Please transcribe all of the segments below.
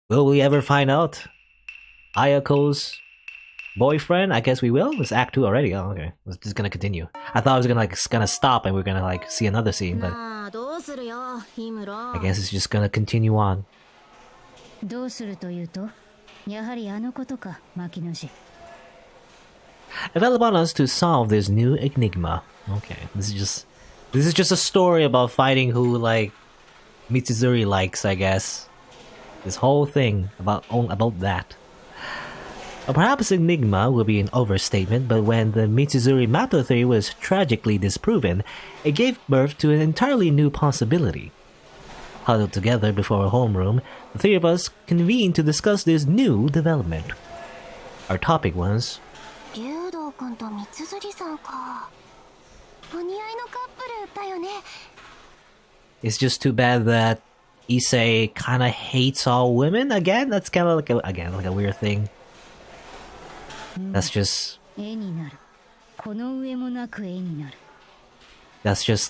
Will we ever find out Ayako's boyfriend? I guess we will. It's Act 2 already. Oh, okay. It's just gonna continue. I thought it was gonna stop and we're gonna like see another scene, but I guess it's just gonna continue on. It fell upon us to solve this new enigma. Okay, this is just a story about fighting who like Mitsuzuri likes, I guess. This whole thing about that. Perhaps enigma will be an overstatement, but when the Mitsuzuri Mato theory was tragically disproven, it gave birth to an entirely new possibility. Huddled together before a homeroom, the three of us convened to discuss this new development. Our topic was... It's just too bad that Issei kinda hates all women again. That's kinda like a weird thing. That's just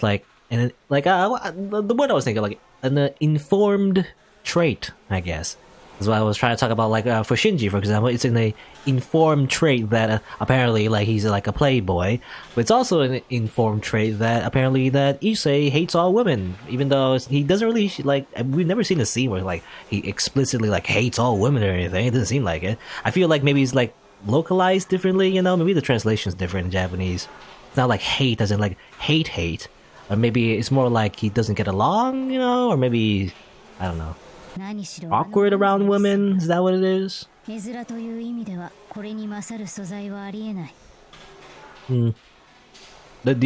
like the word I was thinking, like an informed trait, I guess. That's what I was trying to talk about, like for Shinji, for example. It's an informed trait that apparently like he's like a playboy, but it's also an informed trait that apparently that Issei hates all women, even though he doesn't really like. We've never seen a scene where like he explicitly like hates all women or anything. It doesn't seem like it. I feel like maybe he's like localized differently, you know. Maybe the translation's different in Japanese. It's not like hate as in like hate, or maybe it's more like he doesn't get along, you know, or maybe I don't know. Awkward around women? Is that what it is? The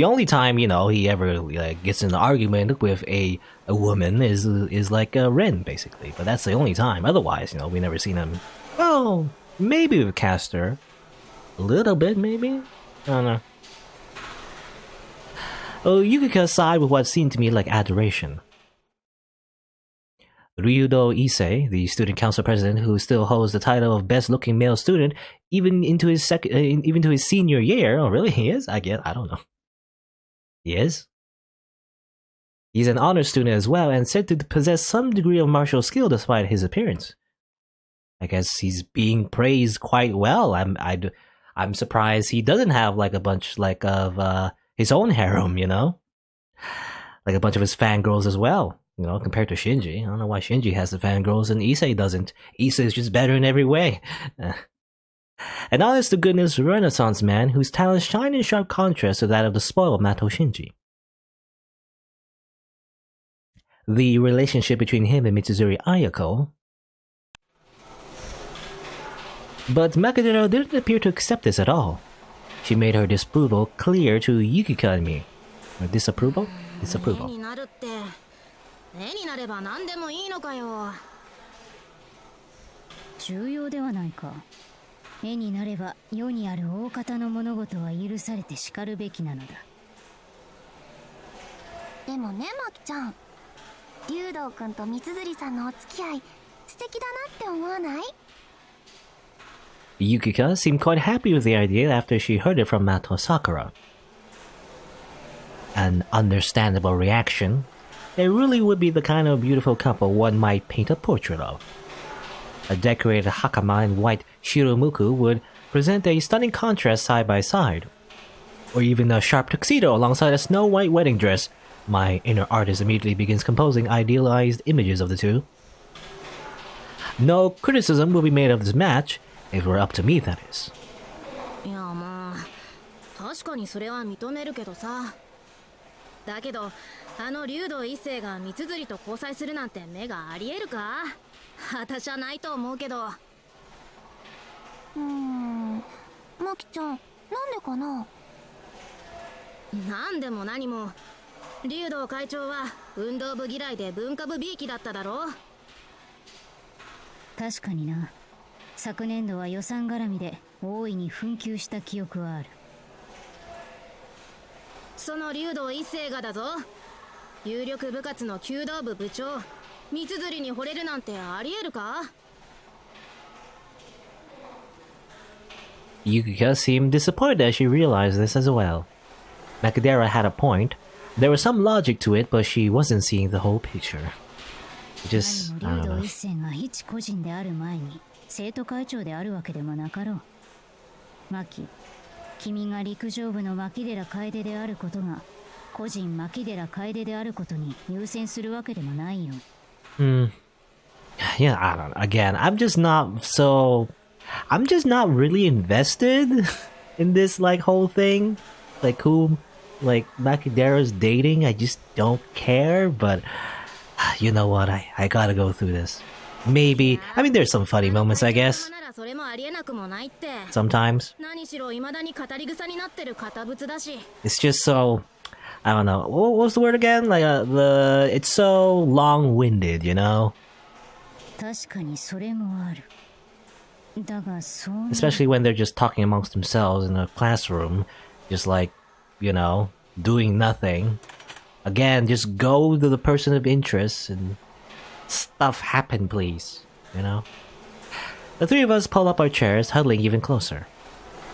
only time, you know, he ever like gets in an argument with a woman is like Rin, basically. But that's the only time. Otherwise, you know, we never seen him. Well, maybe with Caster. A little bit, maybe? I don't know. Oh, Yukika sighed with what seemed to me like adoration. Ryudo Issei, the student council president who still holds the title of best-looking male student, even into his senior year. Oh, really? He is? I don't know. He is? He's an honor student as well, and said to possess some degree of martial skill despite his appearance. I guess he's being praised quite well. I'm surprised he doesn't have like a bunch like of his own harem, you know, like a bunch of his fangirls as well. You know, compared to Shinji. I don't know why Shinji has the fangirls and Issei doesn't. Issei is just better in every way. An honest-to-goodness Renaissance man whose talents shine in sharp contrast to that of the spoiled Mato Shinji. The relationship between him and Mitsuzuri Ayako. But Makadero didn't appear to accept this at all. She made her disapproval clear to Yukika and me. Or disapproval? Disapproval. 絵になれば何でもいいのかよ。重要ではないか。絵になれば世にある大方の物事は許されてしかるべきなのだ。でもね、マキちゃん、竜道くんと三辻さんのお付き合い素敵だなって思わない？ Yukika seemed quite happy with the idea after she heard it from Mato Sakura. An understandable reaction. They really would be the kind of beautiful couple one might paint a portrait of. A decorated hakama and white shiromuku would present a stunning contrast side by side. Or even a sharp tuxedo alongside a snow-white wedding dress. My inner artist immediately begins composing idealized images of the two. No criticism will be made of this match, if it were up to me, that is. いやまあ確かにそれは認めるけどさ。だけどあの竜道一世が三辻と交際するなんて目がありえるか？私はないと思うけど。マキちゃん、なんでかな？なんでも何も竜道会長は運動部嫌いで文化部びいきだっただろう。確かにな。昨年度は予算絡みで大いに紛糾した記憶はある。その竜道一世がだぞ。有力部活の弓道部部長三辻に惚れるなんてありえるか？ Yukika seemed disappointed as she realized this as well. Makadera had a point. There was some logic to it, but she wasn't seeing the whole picture. Just, 何 I も don't 竜 know. 道一世が一個人である前に生徒会長であるわけでもなかろう。マキ、君が陸上部の牧寺楓であることが個人牧寺楓であることに優先するわけでもないよ。Yeah, I don't know. Again, I'm just not really invested in this like whole thing. Like who like Macadera's dating. I just don't care, but you know what? I gotta go through this. Maybe. I mean, there's some funny moments, I guess. Sometimes. It's just so, I don't know. What was the word again? Like it's so long-winded, you know? 確かにそれもある。だがそうなる。 Especially when they're just talking amongst themselves in a classroom, just like, you know, doing nothing. Again, just go to the person of interest and stuff happen, please. You know? The three of us pull up our chairs, huddling even closer.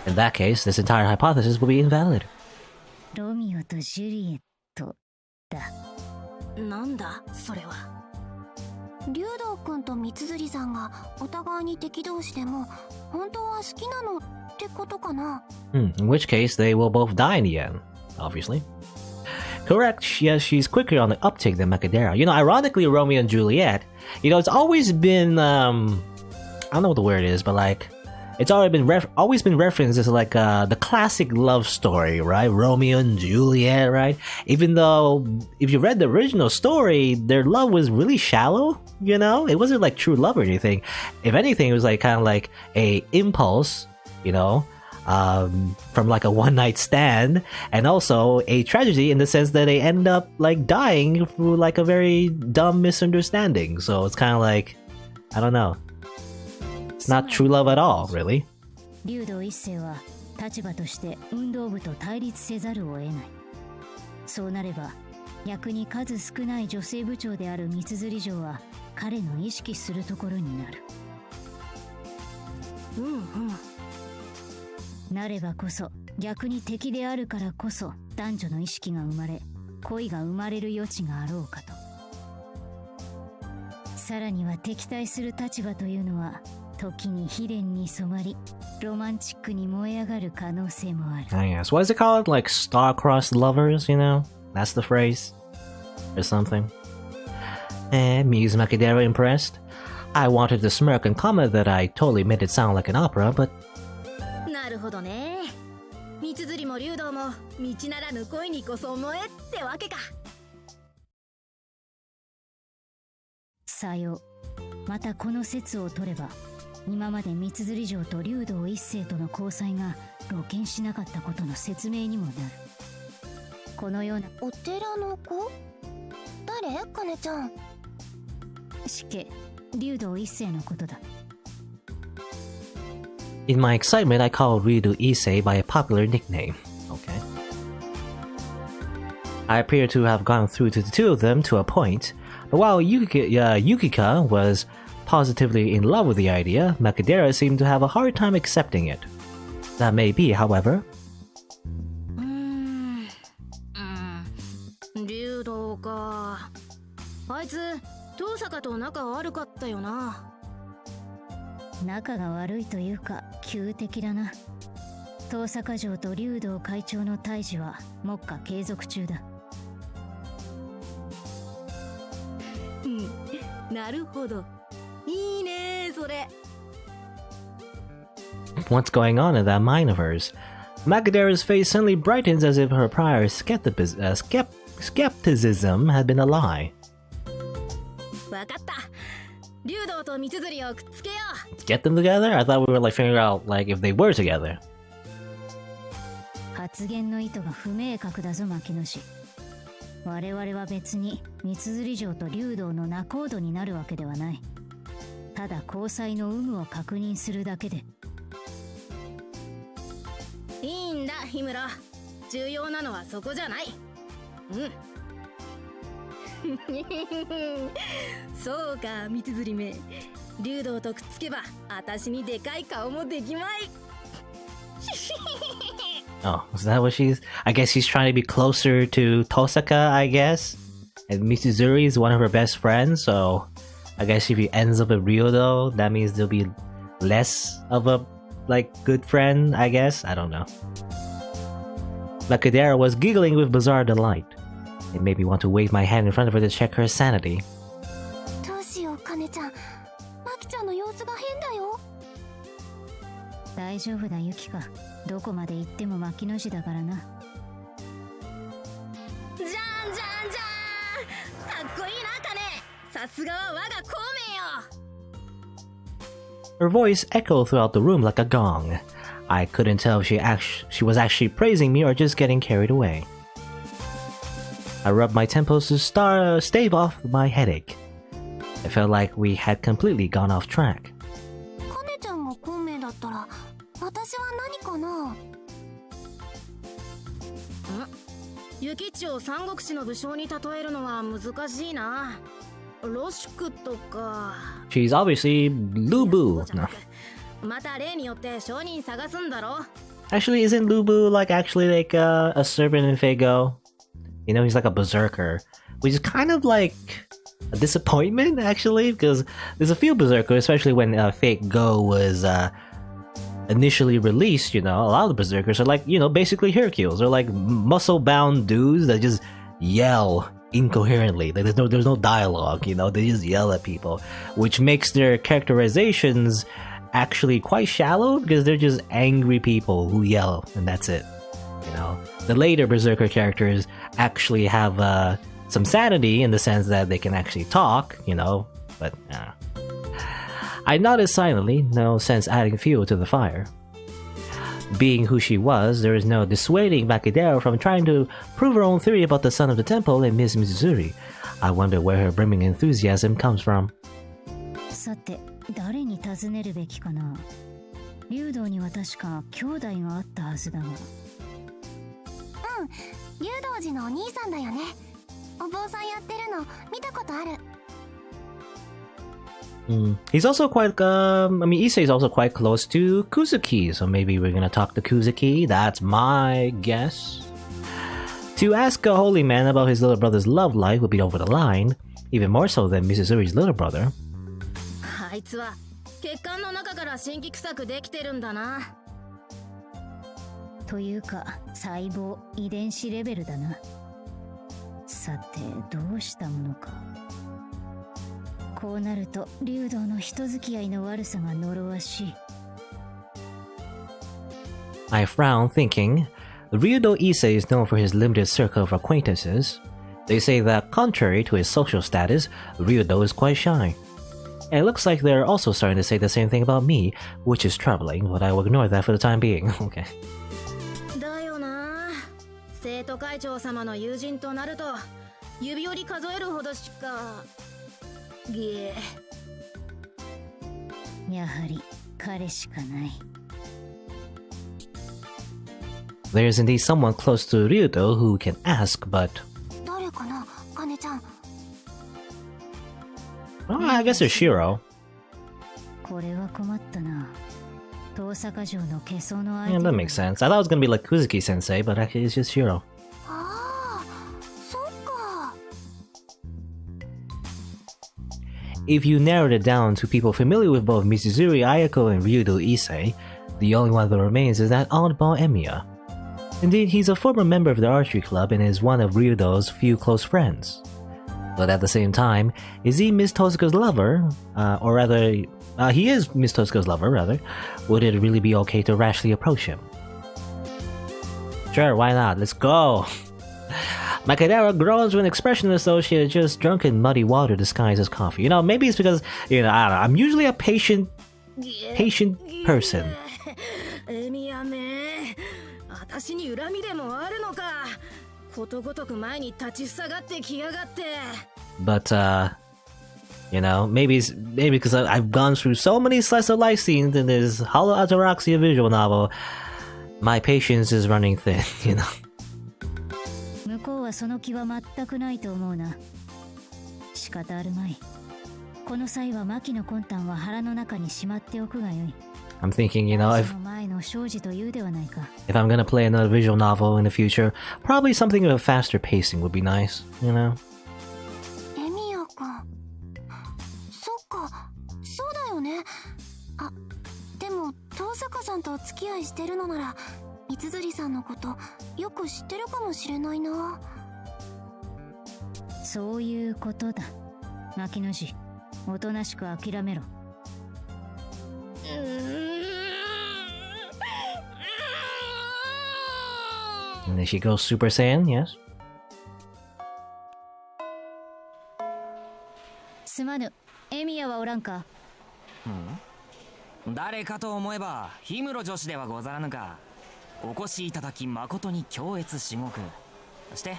In that case, this entire hypothesis will be invalid. ロミオとジュリエットだ。なんだそれは。竜道くんと三辻さんがお互いに敵同士でも本当は好きなのってことかな。 In which case, they will both die in the end, obviously. Correct, yes, she's quicker on the uptake than Macadera. You know, ironically, Romeo and Juliet, you know, it's always been, I don't know what the word is, but like, it's always been referenced as like the classic love story, right? Romeo and Juliet, right? Even though, if you read the original story, their love was really shallow, you know? It wasn't like true love or anything. If anything, it was like kind of like a impulse, you know? From like a one-night stand, and also a tragedy in the sense that they end up like dying through like a very dumb misunderstanding. So it's kind of like, I don't know. It's not true love at all, really. 竜道一世は立場として運動部と対立せざるを得ない。そうなれば逆に数少ない女性部長である三辻城は彼の意識するところになる。なればこそ逆に敵であるからこそ男女の意識が生まれ恋が生まれる余地があろうかと。さらには敵対する立場というのは時に悲恋に染まりロマンチックに燃え上がる可能性もある。I guess. What is it called? Like star-crossed lovers, you know? That's the phrase. Or something. Muse Macadera impressed. I wanted to smirk and comment that I totally made it sound like an opera, but なるほどね。三辻も竜道も道ならぬ恋にこそ思えってわけか。さよう。またこの説を取れば今まで三辻城と竜道一世との交際が露見しなかったことの説明にもなる。このようなお寺の子？誰？カネちゃん。死刑竜道一世のことだ。in my excitement, I called Ryu Issei by a popular nickname. Okay. I appear to have gone through to the two of them to a point, but while Yukika was positively in love with the idea, Macadera seemed to have a hard time accepting it. That may be, however. 竜道か。あいつ、遠坂と仲悪かったよな。仲が悪いというか急的だな。遠坂城と竜道会長の対峙は目下継続中だ。なるほど。いいねそれ。What's going on in that mind of hers? Macadera's face suddenly brightens as if her prior skepticism had been a lie. わかった。竜道と三辻をくっつけよう。Get them together? I thought we were like figuring out like if they were together. 発言の意図が不明確だぞ牧野氏。我々は別に三辻城と竜道の仲人になるわけではない。ただ交際の有無を確認するだけで。いいんだ氷室。重要なのはそこじゃない。そうか三辻め。竜道とくっつけば私にでかい顔もできまい。Oh, is that what she's... I guess she's trying to be closer to Tohsaka, I guess. And Mitsuzuri is one of her best friends, so... I guess if he ends up with Ryudo, that means there'll be less of a, like, good friend, I guess? I don't know. Makadera was giggling with bizarre delight. It made me want to wave my hand in front of her to check her sanity. どうしよう、カネちゃん。マキちゃんの様子が変だよ。大丈夫だユキカ。どこまで行っても巻きの字だからな。じゃんじゃんじゃん、かっこいいなカネ。さすがは我が孔明よ。 Her voice echoed throughout the room like a gong. I couldn't tell if she was actually praising me or just getting carried away. I rubbed my temples to stave off my headache. It felt like we had completely gone off track. カネちゃんが孔明だったら、私は何かな？ユキッチを三国志の武将に例えるのは難しいな。ロシクとか。She's obviously Lubu. No. また例によって証人探すんだろ。 Actually, isn't Lubu like actually like a serpent in Fate Go? You know, he's like a berserker, which is kind of like a disappointment actually, because there's a few berserkers, especially when Fate Go was initially released. You know, a lot of the berserkers are like, you know, basically Hercules. They're like muscle-bound dudes that just yell incoherently. Like there's no dialogue. You know, they just yell at people, which makes their characterizations actually quite shallow because they're just angry people who yell and that's it. You know, the later berserker characters actually have some sanity in the sense that they can actually talk, you know, but I nodded silently, no sense adding fuel to the fire. Being who she was, there is no dissuading Makidera from trying to prove her own theory about the son of the temple and Miss Mizuzuri. I wonder where her brimming enthusiasm comes from. さて、誰に尋ねるべきかな。竜道には確か兄弟があったはずだが。竜道寺のお兄さんだよね。お坊さんやってるの見たことある。He's also quite, Issei is also quite close to Kuzuki, so maybe we're gonna talk to Kuzuki, that's my guess. To ask a holy man about his little brother's love life would be over the line, even more so than Mizuzuri's little brother. あいつは血管の中から新規臭くできてるんだな。というか、細胞、遺伝子レベルだな。さて、どうしたものか。こうなると、竜道の人付き合いの悪さが呪わしい。I frowned, thinking, Ryudo Issei is known for his limited circle of acquaintances. They say that, contrary to his social status, Ryudo is quite shy. And it looks like they're also starting to say the same thing about me, which is troubling, but I will ignore that for the time being. Okay. だよな。生徒会長様の友人となると、指折り数えるほどしか。やはり彼しかない。There's indeed someone close to Ryudo who can ask, but... 誰かな、カネちゃん。Well, I guess it's Shirou. これは困ったな。東坂城の化粧の相手。 Yeah, that makes sense. I thought it was gonna be like Kuzuki sensei, but actually it's just Shirou. ああ、そっか。If you narrowed it down to people familiar with both Mizuzuri Ayako and Ryudo Issei, the only one that remains is that oddball Emiya. Indeed, he's a former member of the archery club and is one of Ryudo's few close friends. But at the same time, is he Miss Tohsaka's lover? Or rather, he is Miss Tohsaka's lover, rather. Would it really be okay to rashly approach him? Sure, why not? Let's go! Makadera groans with an expression as though she had just drunken muddy water disguised as coffee. You know, maybe it's because, you know, I don't know, I'm usually a patient person. エミヤめ、私に恨みでもあるのか。ことごとく前に立ちふさがってきやがって。But, you know, maybe because I've gone through so many slice of life scenes in this Hollow Ataraxia visual novel, my patience is running thin, you know. 向こうはその気は全くないと思うな。仕方あるまい。この際はマキの魂胆は腹の中にしまっておくがよい。I'm thinking, you know, if I'm gonna play another visual novel in the future, probably something with a faster pacing would be nice, you know? エミヤ君。そね。あ、でも遠坂さんとお付き合いしてるのなら三辻さんのことよく知ってるかもしれないな。そういうことだ。牧野寺、おとなしく諦めろ。And then she goes Super Saiyan, yes? すまぬ、エミヤはおらんか。誰かと思えば氷室女子ではござらぬか。お越しいただき誠に恐悦至極。そして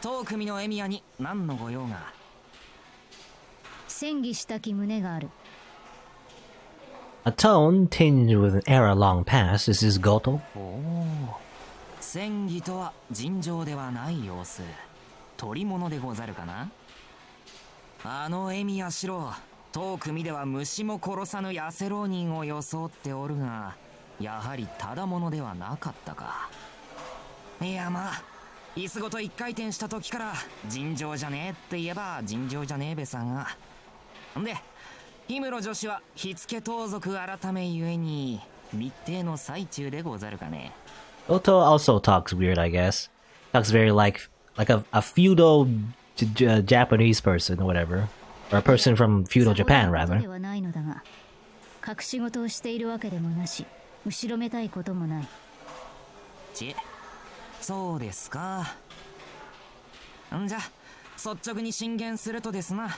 当組のエミヤに何のご用が。戦議したき胸がある。A tone tinged with an era long past. Is this Goto? おお、戦議とは尋常ではない様子。取り物でござるかな。あのエミヤシロ、当組では虫も殺さぬ痩せ浪人を装っておるが、やはりただものではなかったか。いやまあ、椅子ごと一回転した時から尋常じゃねえって言えば尋常じゃねえべさが。んで氷室女子は火付盗賊改めゆえに密偵の最中でござるかね。 Goto also talks weird, I guess. Talks very like a feudal Japanese person or whatever. Or a person from feudal Japan, rather. ではないのだが、隠し事をしているわけでもなし、後ろめたいこともない。そうですか。んじゃ率直に進言するとですな、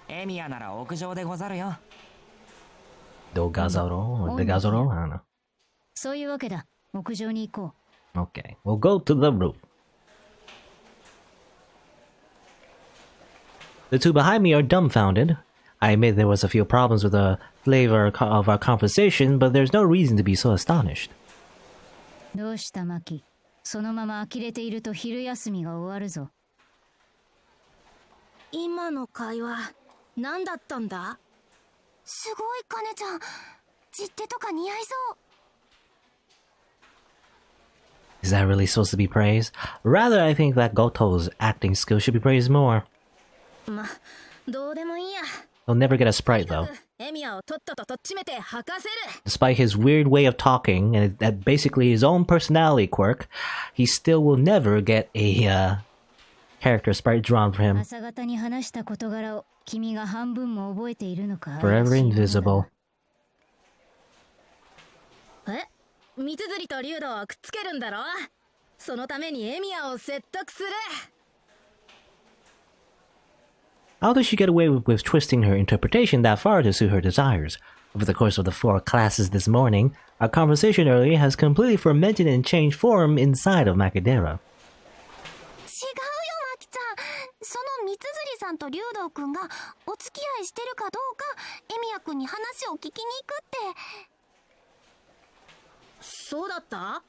エミヤなら屋上でござるよ。Dogazoro or Degazoro? I don't know. そういうわけだ。屋上に行こう。 Okay, we'll go to the roof. The two behind me are dumbfounded. I admit there was a few problems with the flavor of our conversation, but there's no reason to be so astonished. どうしたマキ。そのまま呆れていると昼休みが終わるぞ。今の会話何だったんだ。すごいカネちゃん、実手とか似合いそう。 Is that really supposed to be praised? Rather, I think that Goto's acting skill should be praised more. ま、どうでもいいや。 He'll never get a sprite, though. エミヤをとっとととっちめて吐かせる。 Despite his weird way of talking and that basically his own personality quirk, he still will never get a character sprite drawn for him. 朝方に話した事柄を君が半分も覚えているのか。 Forever invisible. え、三辻と竜道をくっつけるんだろ。そのためにエミヤを説得する。 How does she get away with twisting her interpretation that far to suit her desires? Over the course of the 4 classes this morning, our conversation earlier has completely fermented and changed form inside of Macadera. 違うよマキちゃん、その三辻さんと竜道くんがお付き合いしてるかどうかエミヤくんに話を聞きに行くって。そうだった。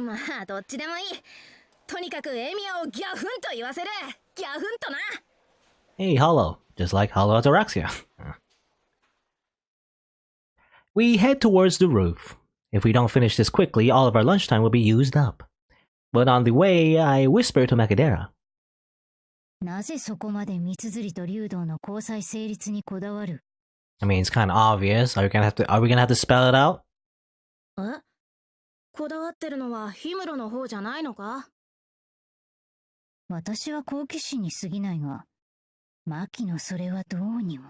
まあどっちでもいい。とにかくエミヤをギャフンと言わせる。ギャフンとな。 Hey, Hollow. Just like Hollow Ataraxia. We head towards the roof. If we don't finish this quickly, all of our lunchtime will be used up. But on the way, I whisper to Macadera. なぜそこまで三辻と竜道の交際成立にこだわる。 I mean, it's kind of obvious. Are we gonna have to spell it out? え、こだわってるのは氷室の方じゃないのか。私は好奇心に過ぎないが、マキのそれはどうにも。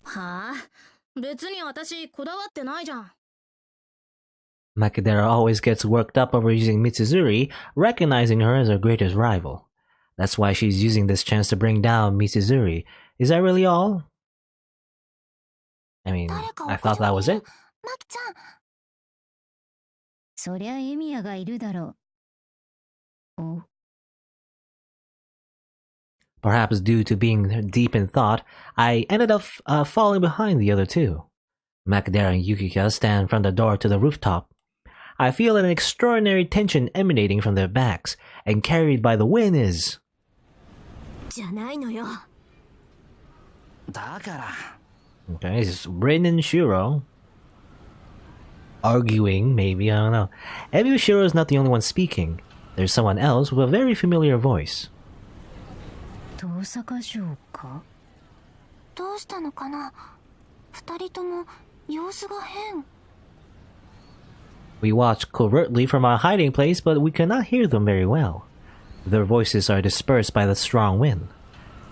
はあ、別に私こだわってないじゃん。 Macadera always gets worked up over using Mitsuzuri, recognizing her as her greatest rival. That's why she's using this chance to bring down Mitsuzuri. Is that really all? I mean, I thought that was it. マキちゃん。そりゃエミヤがいるだろう。お。 Perhaps due to being deep in thought, I ended up falling behind the other two. Macadera and Yukika stand from the door to the rooftop. I feel an extraordinary tension emanating from their backs, and carried by the wind is... じゃないのよ。だから。 Okay, it's Rin and Shirou. Arguing, maybe, I don't know. Emiya Shirou is not the only one speaking. There's someone else with a very familiar voice. 遠坂城か。どうしたのかな。二人とも様子が変。 We watch covertly from our hiding place, but we cannot hear them very well. Their voices are dispersed by the strong wind.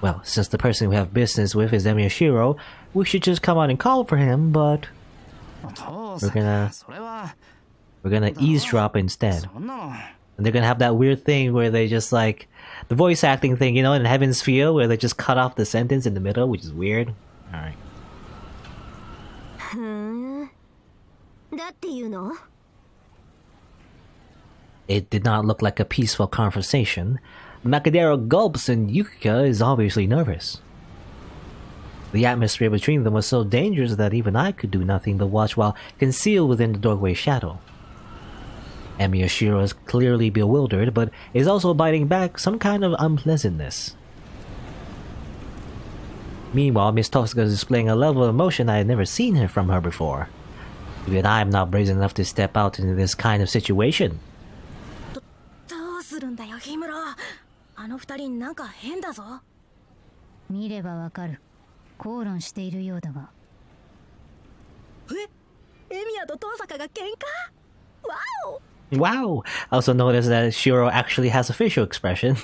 Well, since the person we have business with is Emiya Shirou, we should just come out and call for him, but we're gonna eavesdrop instead. And they're gonna have that weird thing where they just like the voice acting thing, you know, in Heaven's Feel, where they just cut off the sentence in the middle, which is weird. Alright. だっていうの？ It did not look like a peaceful conversation. Macadero gulps and Yukika is obviously nervous. The atmosphere between them was so dangerous that even I could do nothing but watch while concealed within the doorway shadow. Emiya Shirou is clearly bewildered, but is also biting back some kind of unpleasantness. Meanwhile, Miss Tohsaka is displaying a level of emotion I had never seen from her before. Even I am not brazen enough to step out into this kind of situation. どうするんだよ、ヒムロ。あの二人なんか変だぞ。見ればわかる。口論しているようだが。エミヤとトーサカが喧嘩？わお！ Wow! I also noticed that Shirou actually has a facial expression.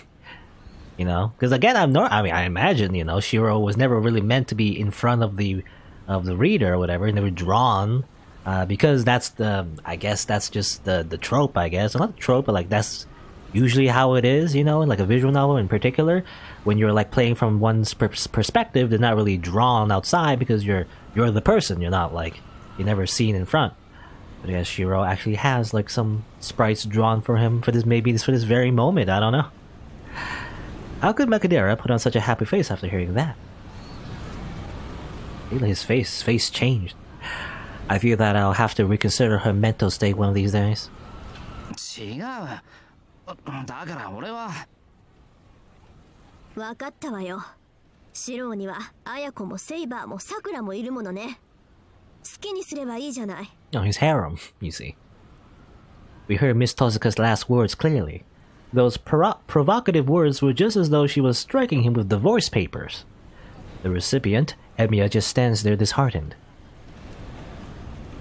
You know, because again, I imagine, you know, Shirou was never really meant to be in front of the reader or whatever, never drawn, because that's I guess that's just the trope, I guess. Not the trope, but like that's usually how it is, you know, in like a visual novel in particular, when you're like playing from one's perspective, they're not really drawn outside because you're the person, you're not like, you're never seen in front. But yeah, Shirou actually has like some sprites drawn for him for this very moment. I don't know. How could Macadera put on such a happy face after hearing that? His face changed. I feel that I'll have to reconsider her mental state one of these days. 違う。だから俺は。わかったわよ。シロウには綾子もセイバーもサクラもいるものね。好きにすればいいじゃない。 Oh, his harem, you see. We heard Miss Tohsaka's last words clearly. Those provocative words were just as though she was striking him with divorce papers. The recipient, Emiya, just stands there disheartened.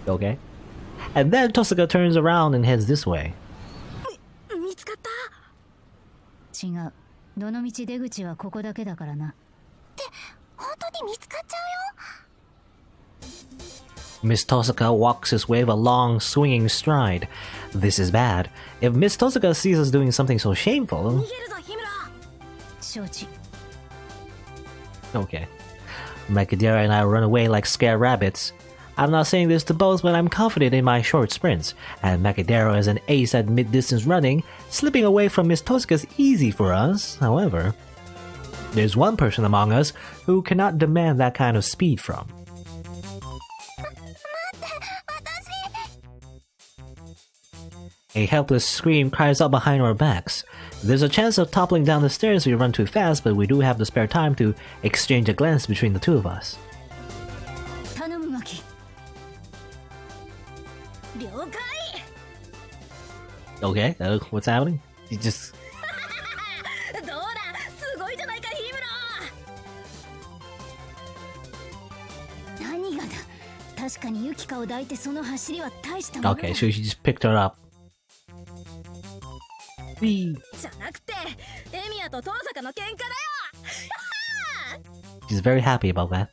Okay. And then Tohsaka turns around and heads this way. 見つかった？違う。どの道出口はここだけだからな。って本当に見つかっちゃうよ。 Miss Tohsaka walks his way with a long, swinging stride. This is bad. If Miss Tohsaka sees us doing something so shameful... 逃げるぞ、ヒムロ。承知。 Okay. Macadera and I run away like scared rabbits. I'm not saying this to boast, but I'm confident in my short sprints, and Macadera is an ace at mid-distance running. Slipping away from Miss Tohsaka is easy for us, however. There's one person among us who cannot demand that kind of speed from. A helpless scream cries out behind our backs. There's a chance of toppling down the stairs if we run too fast, but we do have the spare time to exchange a glance between the two of us. 頼むガキ。了解。 Okay, what's happening? You just... どうだ、すごいじゃないか、ヒムロ。何がだ。確かにユキカを抱いてその走りは大したものだ。 Okay, so she just picked her up. Whee! じゃなくて、エミヤとトーサカの喧嘩だよ。 She's very happy about that.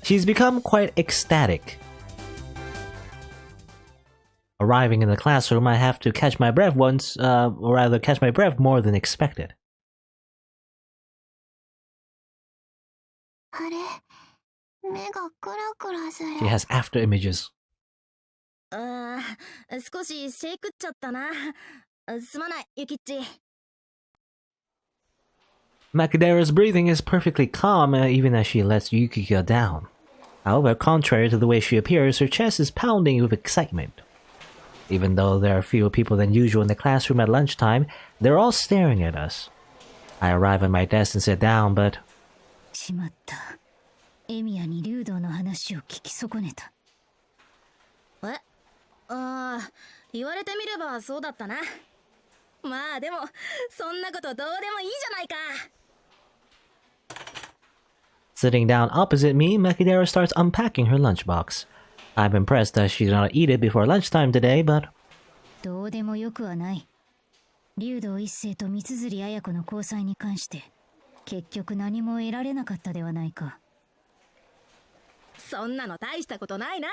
She's become quite ecstatic. Arriving in the classroom, I have to catch my breath once, or rather catch my breath more than expected. あれ、目がクラクラする。 She has after images. 少しシェイクっちゃったな。すまない、ユキッチ。 Macadera's breathing is perfectly calm, even as she lets Yukika down. However, contrary to the way she appears, her chest is pounding with excitement. Even though there are fewer people than usual in the classroom at lunchtime, they're all staring at us. I arrive at my desk and sit down, but... しまった。エミヤに竜道の話を聞き損ねた。え？言われてみればそうだったな。まあでも、そんなことどうでもいいじゃないか。Sitting down opposite me, Makidera starts unpacking her lunchbox. I'm impressed that she did not eat it before lunchtime today, but... どうでもよくはない。竜道一世と三辻綾子の交際に関して結局何も得られなかったではないか。そんなの大したことないない。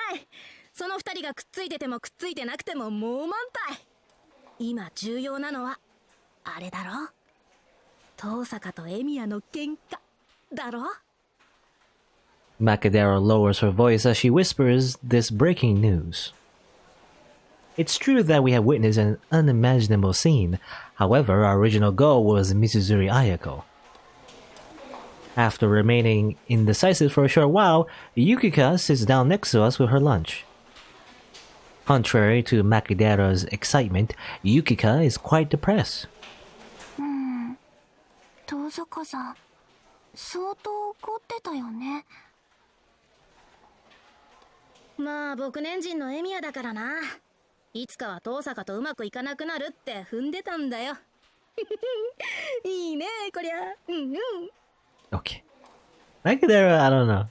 その二人がくっついててもくっついてなくてももう満体。今重要なのはあれだろ。遠坂とエミヤの喧嘩だろ。Makidera lowers her voice as she whispers this breaking news. It's true that we have witnessed an unimaginable scene. However, our original goal was Mitsuzuri Ayako. After remaining indecisive for a short while, Yukika sits down next to us with her lunch. Contrary to Makidera's excitement, Yukika is quite depressed. 遠坂さん、相当怒ってたよね。まあ僕年人のエミヤだからな。いつかは遠坂とうまくいかなくなるって踏んでたんだよ。いいねこりゃ。うんうん。Okay. Makidera, I don't know.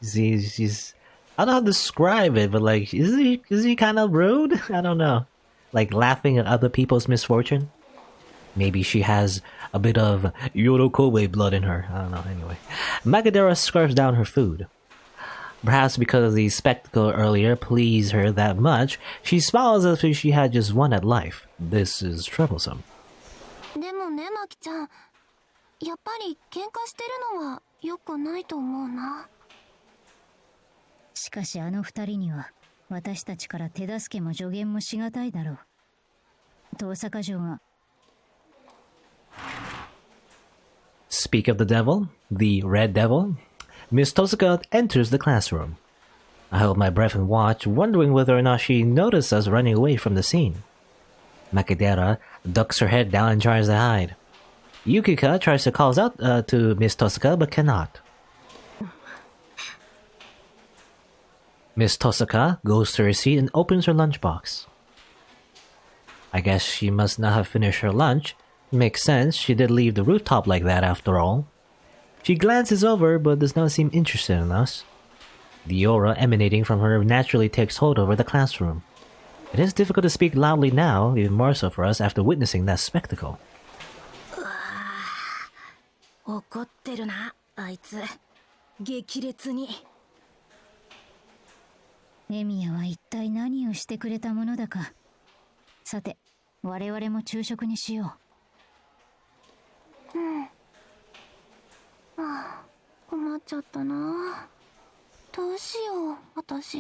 She's I don't know how to describe it, but like, is he kind of rude? I don't know. Like laughing at other people's misfortune? Maybe she has a bit of Yorokobe blood in her. I don't know, anyway. Makidera scarfs down her food. Perhaps because the spectacle earlier pleased her that much, she smiles as if she had just won at life. This is troublesome. でもね、マキちゃん、やっぱり喧嘩してるのは良くないと思うな。しかしあの二人には私たちから手助けも助言もしがたいだろう。遠坂城が Speak of the devil, the red devil. Miss Tohsaka enters the classroom. I hold my breath and watch, wondering whether or not she noticed us running away from the scene. Makidera ducks her head down and tries to hide. Yukika tries to call out to Miss Tohsaka but cannot. Miss Tohsaka goes to her seat and opens her lunchbox. I guess she must not have finished her lunch. Makes sense, she did leave the rooftop like that after all. She glances over but does not seem interested in us. The aura emanating from her naturally takes hold over the classroom. It is difficult to speak loudly now, even more so for us after witnessing that spectacle. 怒ってるな、あいつ。激烈に。エミヤは一体何をしてくれたものだか。さて、我々も昼食にしよう。困っちゃったな。どうしよう、私。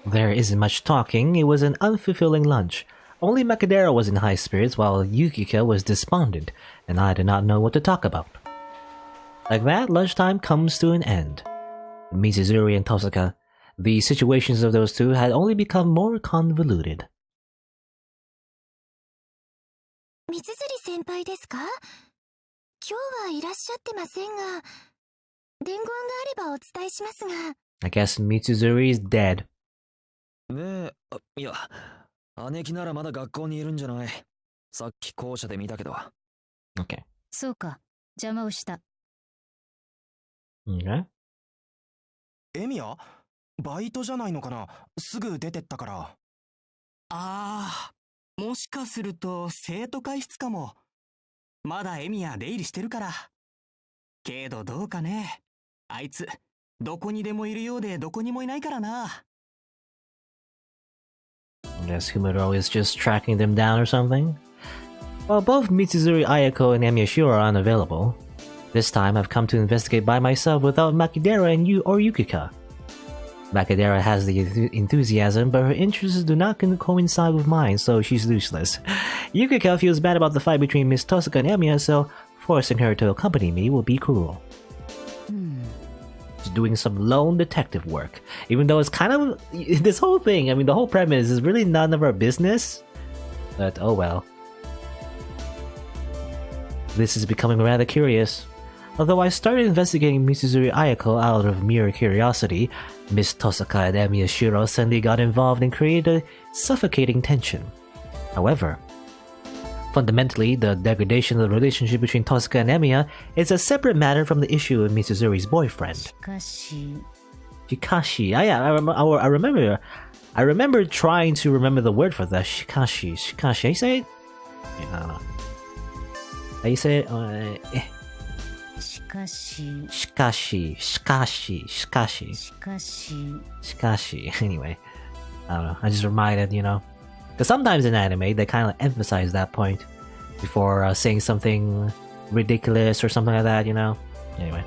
There isn't much talking. It was an unfulfilling lunch. Only Makidera was in high spirits while Yukika was despondent, and I did not know what to talk about. Like that, lunchtime comes to an end. Mitsuzuri and Tohsaka, the situations of those two had only become more convoluted. 三辻先輩ですか？今日はいらっしゃってませんが、伝言があればお伝えしますが。I guess Mitsuzuri is dead. ねえ、いや、姉貴ならまだ学校にいるんじゃない。さっき校舎で見たけど。Okay. そうか、邪魔をした。Okay. エミヤ？バイトじゃないのかな？すぐ出てったから。ああ、もしかすると生徒会室かも。まだエミヤ出入りしてるから。けどどうかね。あいつ、どこにでもいるようでどこにもいないからな。I guess Humero is just tracking them down or something. While both Mitsuzuri Ayako and Emiya Shirou are unavailable, this time I've come to investigate by myself without Makidera and Yukika. Makidera has the enthusiasm, but her interests do not coincide with mine, so she's useless. Yukika feels bad about the fight between Miss Tohsaka and Emiya, so forcing her to accompany me will be cruel. She's doing some lone detective work, even though it's kind of... This whole thing, I mean, the whole premise is really none of our business. But oh well. This is becoming rather curious. Although I started investigating Mitsuzuri Ayako out of mere curiosity, Miss Tohsaka and Emiya Shirou suddenly got involved and created a suffocating tension. However, Fundamentally, the degradation of the relationship between Tohsaka and Emiya is a separate matter from the issue of Mitsuzuri's boyfriend. しかし Shikashi. I remember trying to remember the word for that. Shikashi. How you say it? Yeah, I don't know. How you say it? しかし Shikashi. Anyway, I don't know. I just reminded, because sometimes in anime they kind of emphasize that point before saying something ridiculous or something like that. Anyway,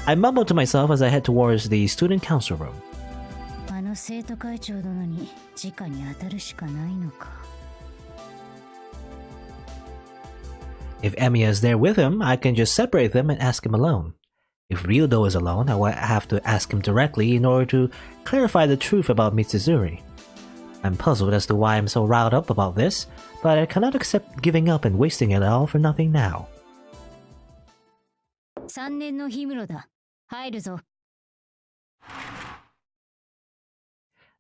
I mumbled to myself as I head towards the student council room. あの生徒会長殿に直に当たるしかないのか If Emiya is there with him, I can just separate them and ask him alone. If Ryudo is alone, I will have to ask him directly in order to clarify the truth about Mitsuzuri. I'm puzzled as to why I'm so riled up about this, but I cannot accept giving up and wasting it all for nothing now. 3年の氷室だ入るぞ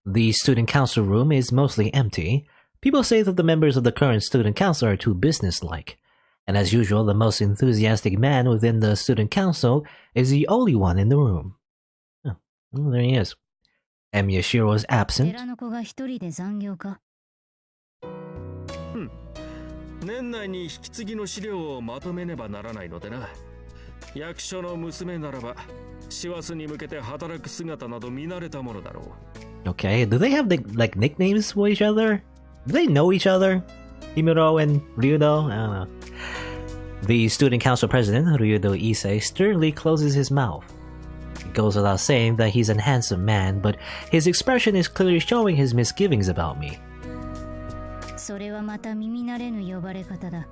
The student council room is mostly empty. People say that the members of the current student council are too businesslike. And as usual, the most enthusiastic man within the student council is the only one in the room. Oh, well, there he is. Emiya Shirou is absent. 寺の子が一人で残業か年内に引き継ぎの資料をまとめねばならないのでな。役所の娘ならば、師走に向けて働く姿など見慣れたものだろう。Okay, do they have like nicknames for each other? Do they know each other? Himuro and Ryudo? I don't know. The student council president, Ryudo Issei, sternly closes his mouth. It goes without saying that he's a handsome man, but his expression is clearly showing his misgivings about me. それはまた耳慣れぬ呼ばれ方だ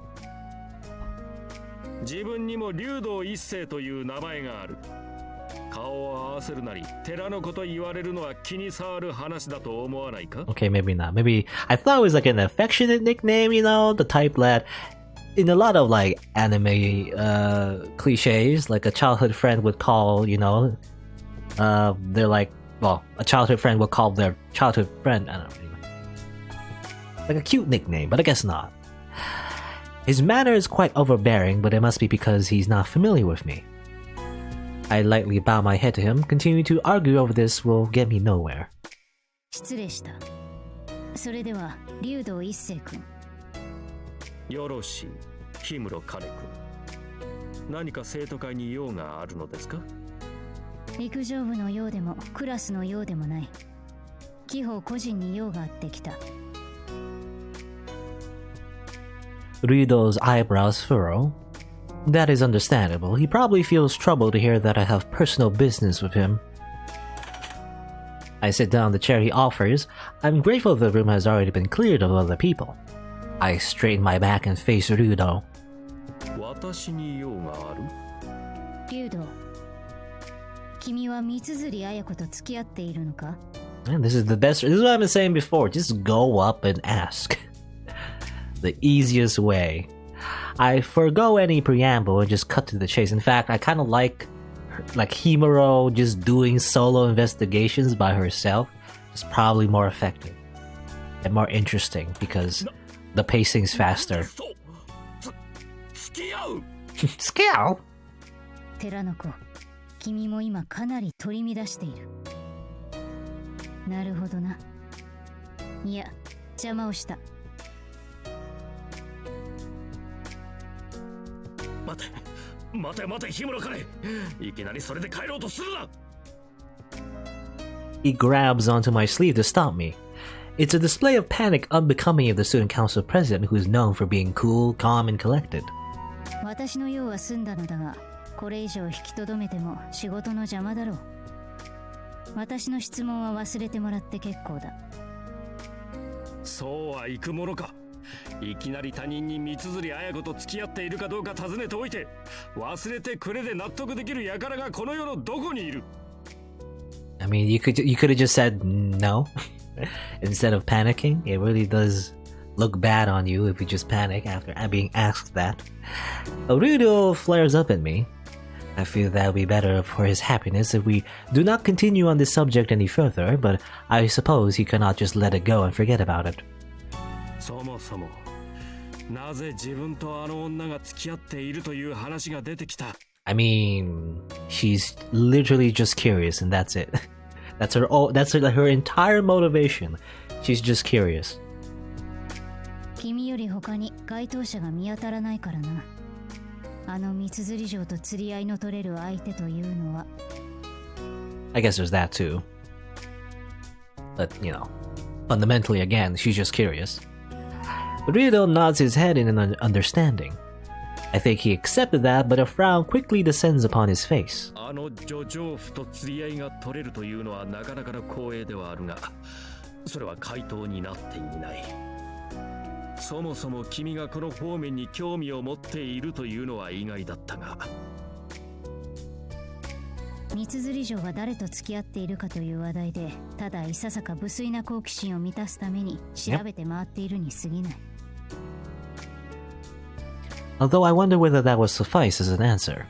自分にも竜道一世という名前がある。顔を合わせるなり、寺のこと言われるのは気に障る話だと思わないか Okay, maybe not. Maybe I thought it was like an affectionate nickname, the type that in a lot of like anime cliches, like a childhood friend would call, they're like, well, a childhood friend would call their childhood friend, I don't know, like a cute nickname, but I guess not. His manner is quite overbearing, but it must be because he's not familiar with me. I lightly bow my head to him. Continuing to argue over this will get me nowhere. 失礼したそれでは竜道一世君よろしい、氷室兼君。何か生徒会に用があるのですか陸上部のようでもクラスのようでもない紀宝個人に用があってきた Ryudo's eyebrows furrow. That is understandable. He probably feels troubled to hear that I have personal business with him. I sit down the chair he offers. I'm grateful the room has already been cleared of other people. I straighten my back and face Ryudo. 私に用がある竜道君は三辻綾子と付き合っているのか Man, this is the best. This is what I've been saying before. Just go up and ask. The easiest way. I forgo any preamble and just cut to the chase. In fact, I kind of like Himuro just doing solo investigations by herself. It's probably more effective and more interesting because the pacing's faster. 付き合う Scale? 寺の子君も今かなり取り乱しているなるほどないや邪魔をした待て氷室兼いきなりそれで帰ろうとするな He grabs onto my sleeve to stop me. It's a display of panic unbecoming of the student council president who is known for being cool, calm, and collected. 私の用は済んだのだがこれ以上引きとどめても仕事の邪魔だろう私の質問は忘れてもらって結構だそうはいくものかいきなり他人に三辻綾子と付き合っているかどうか尋ねておいて忘れてくれで納得できる輩がこの世のどこにいる I mean, you could have just said no instead of panicking. It really does look bad on you if you just panic after being asked that. Ryudo flares up at me. I feel that would be better for his happiness if we do not continue on this subject any further, but I suppose he cannot just let it go and forget about it. そもそもなぜ自分とあの女が付き合っているという話が出てきた。 I mean, she's literally just curious, and that's it. That's her entire motivation. She's just curious. 君より他に該当者が見当たらないからな。あの三綴城と釣り合いの取れる相手というのは。I guess there's that too. But, you know, fundamentally again, she's just curious. Ryudo nods his head in an understanding. I think he accepted that, but a frown quickly descends upon his face. あの女丈夫と釣り合いが取れるというのはなかなかの光栄ではあるが、それは回答になっていない。そもそも君がこの方面に興味を持っているというのは意外だったが。三綴城が誰と付き合っているかという話題で、ただいささか無粋な好奇心を満たすために調べて回っているに過ぎない。Although I wonder whether that would suffice as an answer.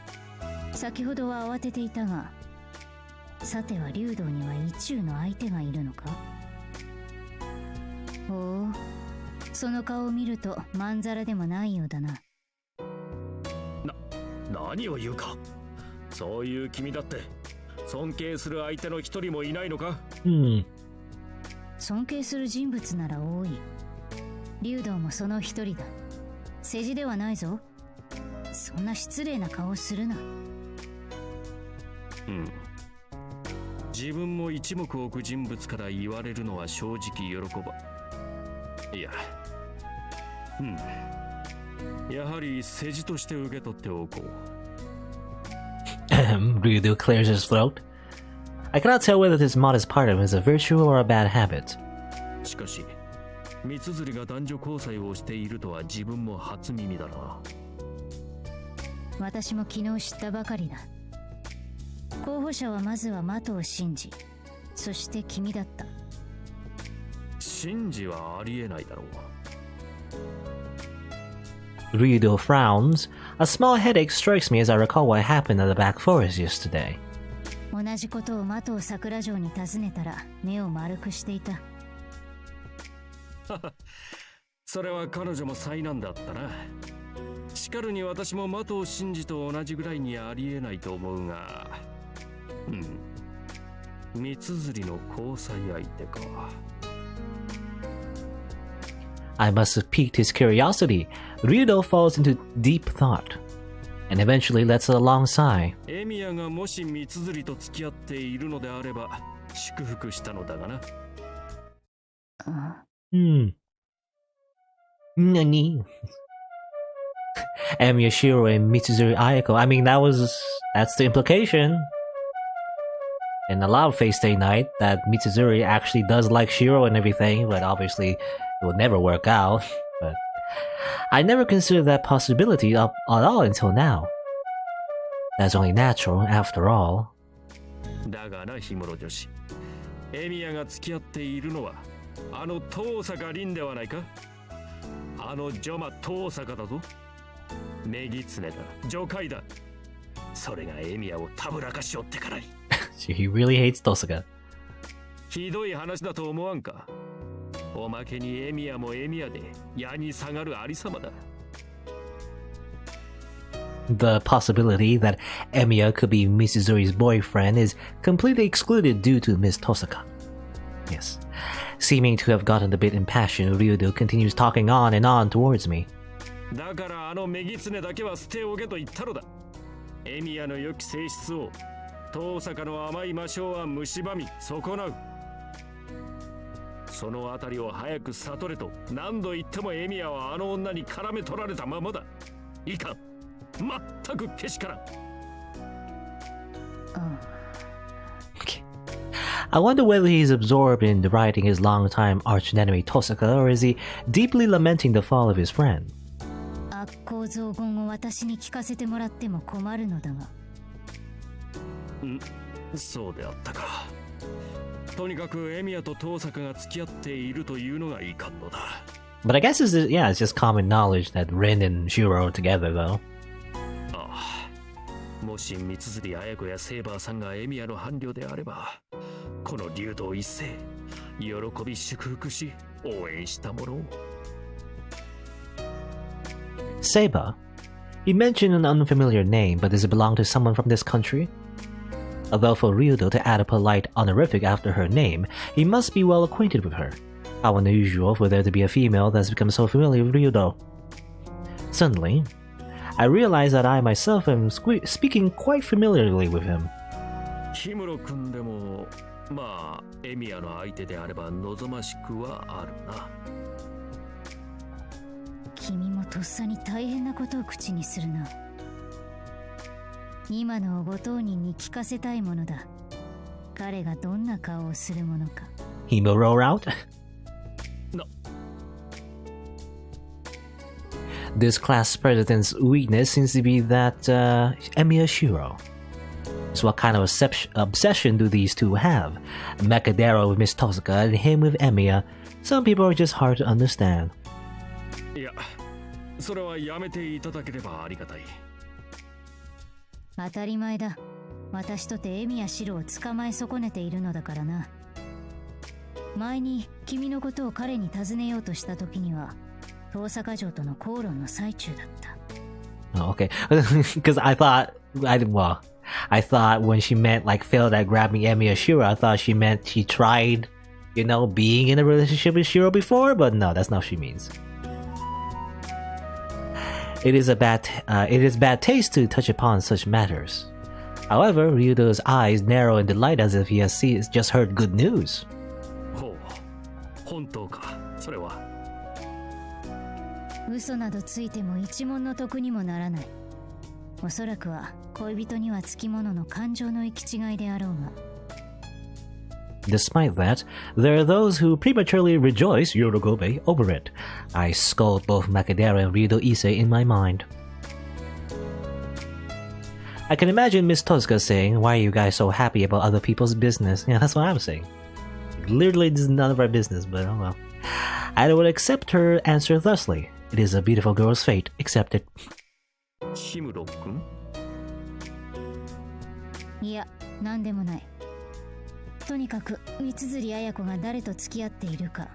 先ほどは慌てていたが、さては竜道には意中の相手がいるのか。おお、その顔を見るとまんざらでもないようだな。何を言うか。そういう君だって尊敬する相手の一人もいないのか。尊敬する人物なら多い。竜道もその一人だ。世辞ではないぞ。そんな失礼な顔をするな。自分も一目置く人物から言われるのは正直喜ば。いや、やはり世辞として受け取っておこう。Ryudo clears his throat. I cannot tell whether this modest part of him is a virtue or a bad habit. しかし、三綴が男女交際をしているとは自分も初耳だな。私も昨日知ったばかりだ。候補者はまずは的を信じ、そして君だった。信じはありえないだろう。Ryudo frowns. A small headache strikes me as I recall what happened in the back forest yesterday. 同じことを的を桜城に尋ねたら目を丸くしていた。それは彼女も災難だったな。しかるに私も的を信じと同じぐらいにありえないと思うが、三綴の交際相手か。I must have piqued his curiosity. Ryudo falls into deep thought, and eventually lets out a long sigh. エミヤがもし三綴と付き合っているのであれば祝福したのだがな。Nani? Emiya Shirou and Mitsuzuri Ayako. I mean, that's the implication. In a lot of Fate Stay Night, that Mitsuzuri actually does like Shirou and everything, but obviously it would never work out. But I never considered that possibility at all until now. That's only natural, after all. だがな、氷室女子。エミヤが付き合っているのはあの遠坂凛ではないか。あの女魔遠坂だぞ。女狐だ、女怪だ。それがエミヤをたぶらかしおってからに。He really hates Tohsaka. ひどい話だと思わんか。おまけにエミヤもエミヤで矢に下がるありさまだ。The possibility that Emiya could be Mitsuzuri's boyfriend is completely excluded due to Miss Tohsaka. Yes. Seeming to have gotten a bit impassioned, Ryudo continues talking on and on towards me. だからあの女狐だけは捨ておけと言ったのだ。エミヤの良き性質を遠坂の甘い魔性は蝕み損なう。そのあたりを早く悟れと何度言ってもエミヤはあの女に絡め取られたままだ。いかん、全くけしからん。Okay. I wonder whether he's absorbed in deriding his longtime archenemy Tohsaka, or is he deeply lamenting the fall of his friend? 悪行増言を私に聞かせてもらっても困るのだが。そうであったか。とにかくエミヤと遠坂が付き合っているというのがいかんのだ。But I guess it's just common knowledge that Rin and Shirou are together, though. ああ、もし三綴綾子やセーバーさんがエミヤの伴侶であれば、この竜道一世、喜び祝福し応援したものを。Saber? He mentioned an unfamiliar name, but does it belong to someone from this country? Although for Ryudo to add a polite honorific after her name, he must be well acquainted with her. How unusual for there to be a female that's become so familiar with Ryudo. Suddenly, I realize that I myself am speaking quite familiarly with him. 氷室君でもまあエミヤの相手であれば望ましくはあるな。君もとっさに大変なことを口にするな。今のをご当人に聞かせたいものだ。彼がどんな顔をするものか。Himo roar out? No. This class president's weakness seems to be that Emiya Shirou. So what kind of obsession do these two have? Macadero with Miss Tohsaka and him with Emiya. Some people are just hard to understand. いや、それはやめていただければありがたい。当たり前だ。私とてエミヤシロを捕まえ損ねているのだからな。前に君のことを彼に尋ねようとした時には、遠坂城との口論の最中だった。Oh, okay. Because I thought when she meant like failed at grabbing Emiya Shirou, I thought she meant she tried, being in a relationship with Shirou before, but no, that's not what she means. It is bad taste to touch upon such matters. However, Ryudo's eyes narrow in delight as if he has just heard good news. ほう、本当か、それは。嘘などついても一文の得にもならない。おそらくは恋人にはつきものの感情の行き違いであろうが。Despite that, there are those who prematurely rejoice Yorogobe over it. I scold both Macadero and Ryudo Issei in my mind. I can imagine Miss Tohsaka saying, "Why are you guys so happy about other people's business?" Yeah, that's what I'm saying. Literally, this is none of our business, but oh well. I would accept her answer thusly. It is a beautiful girl's fate. Accept it. 氷室君？いや、なんでもない。とにかく三辻彩子が誰と付き合っているか、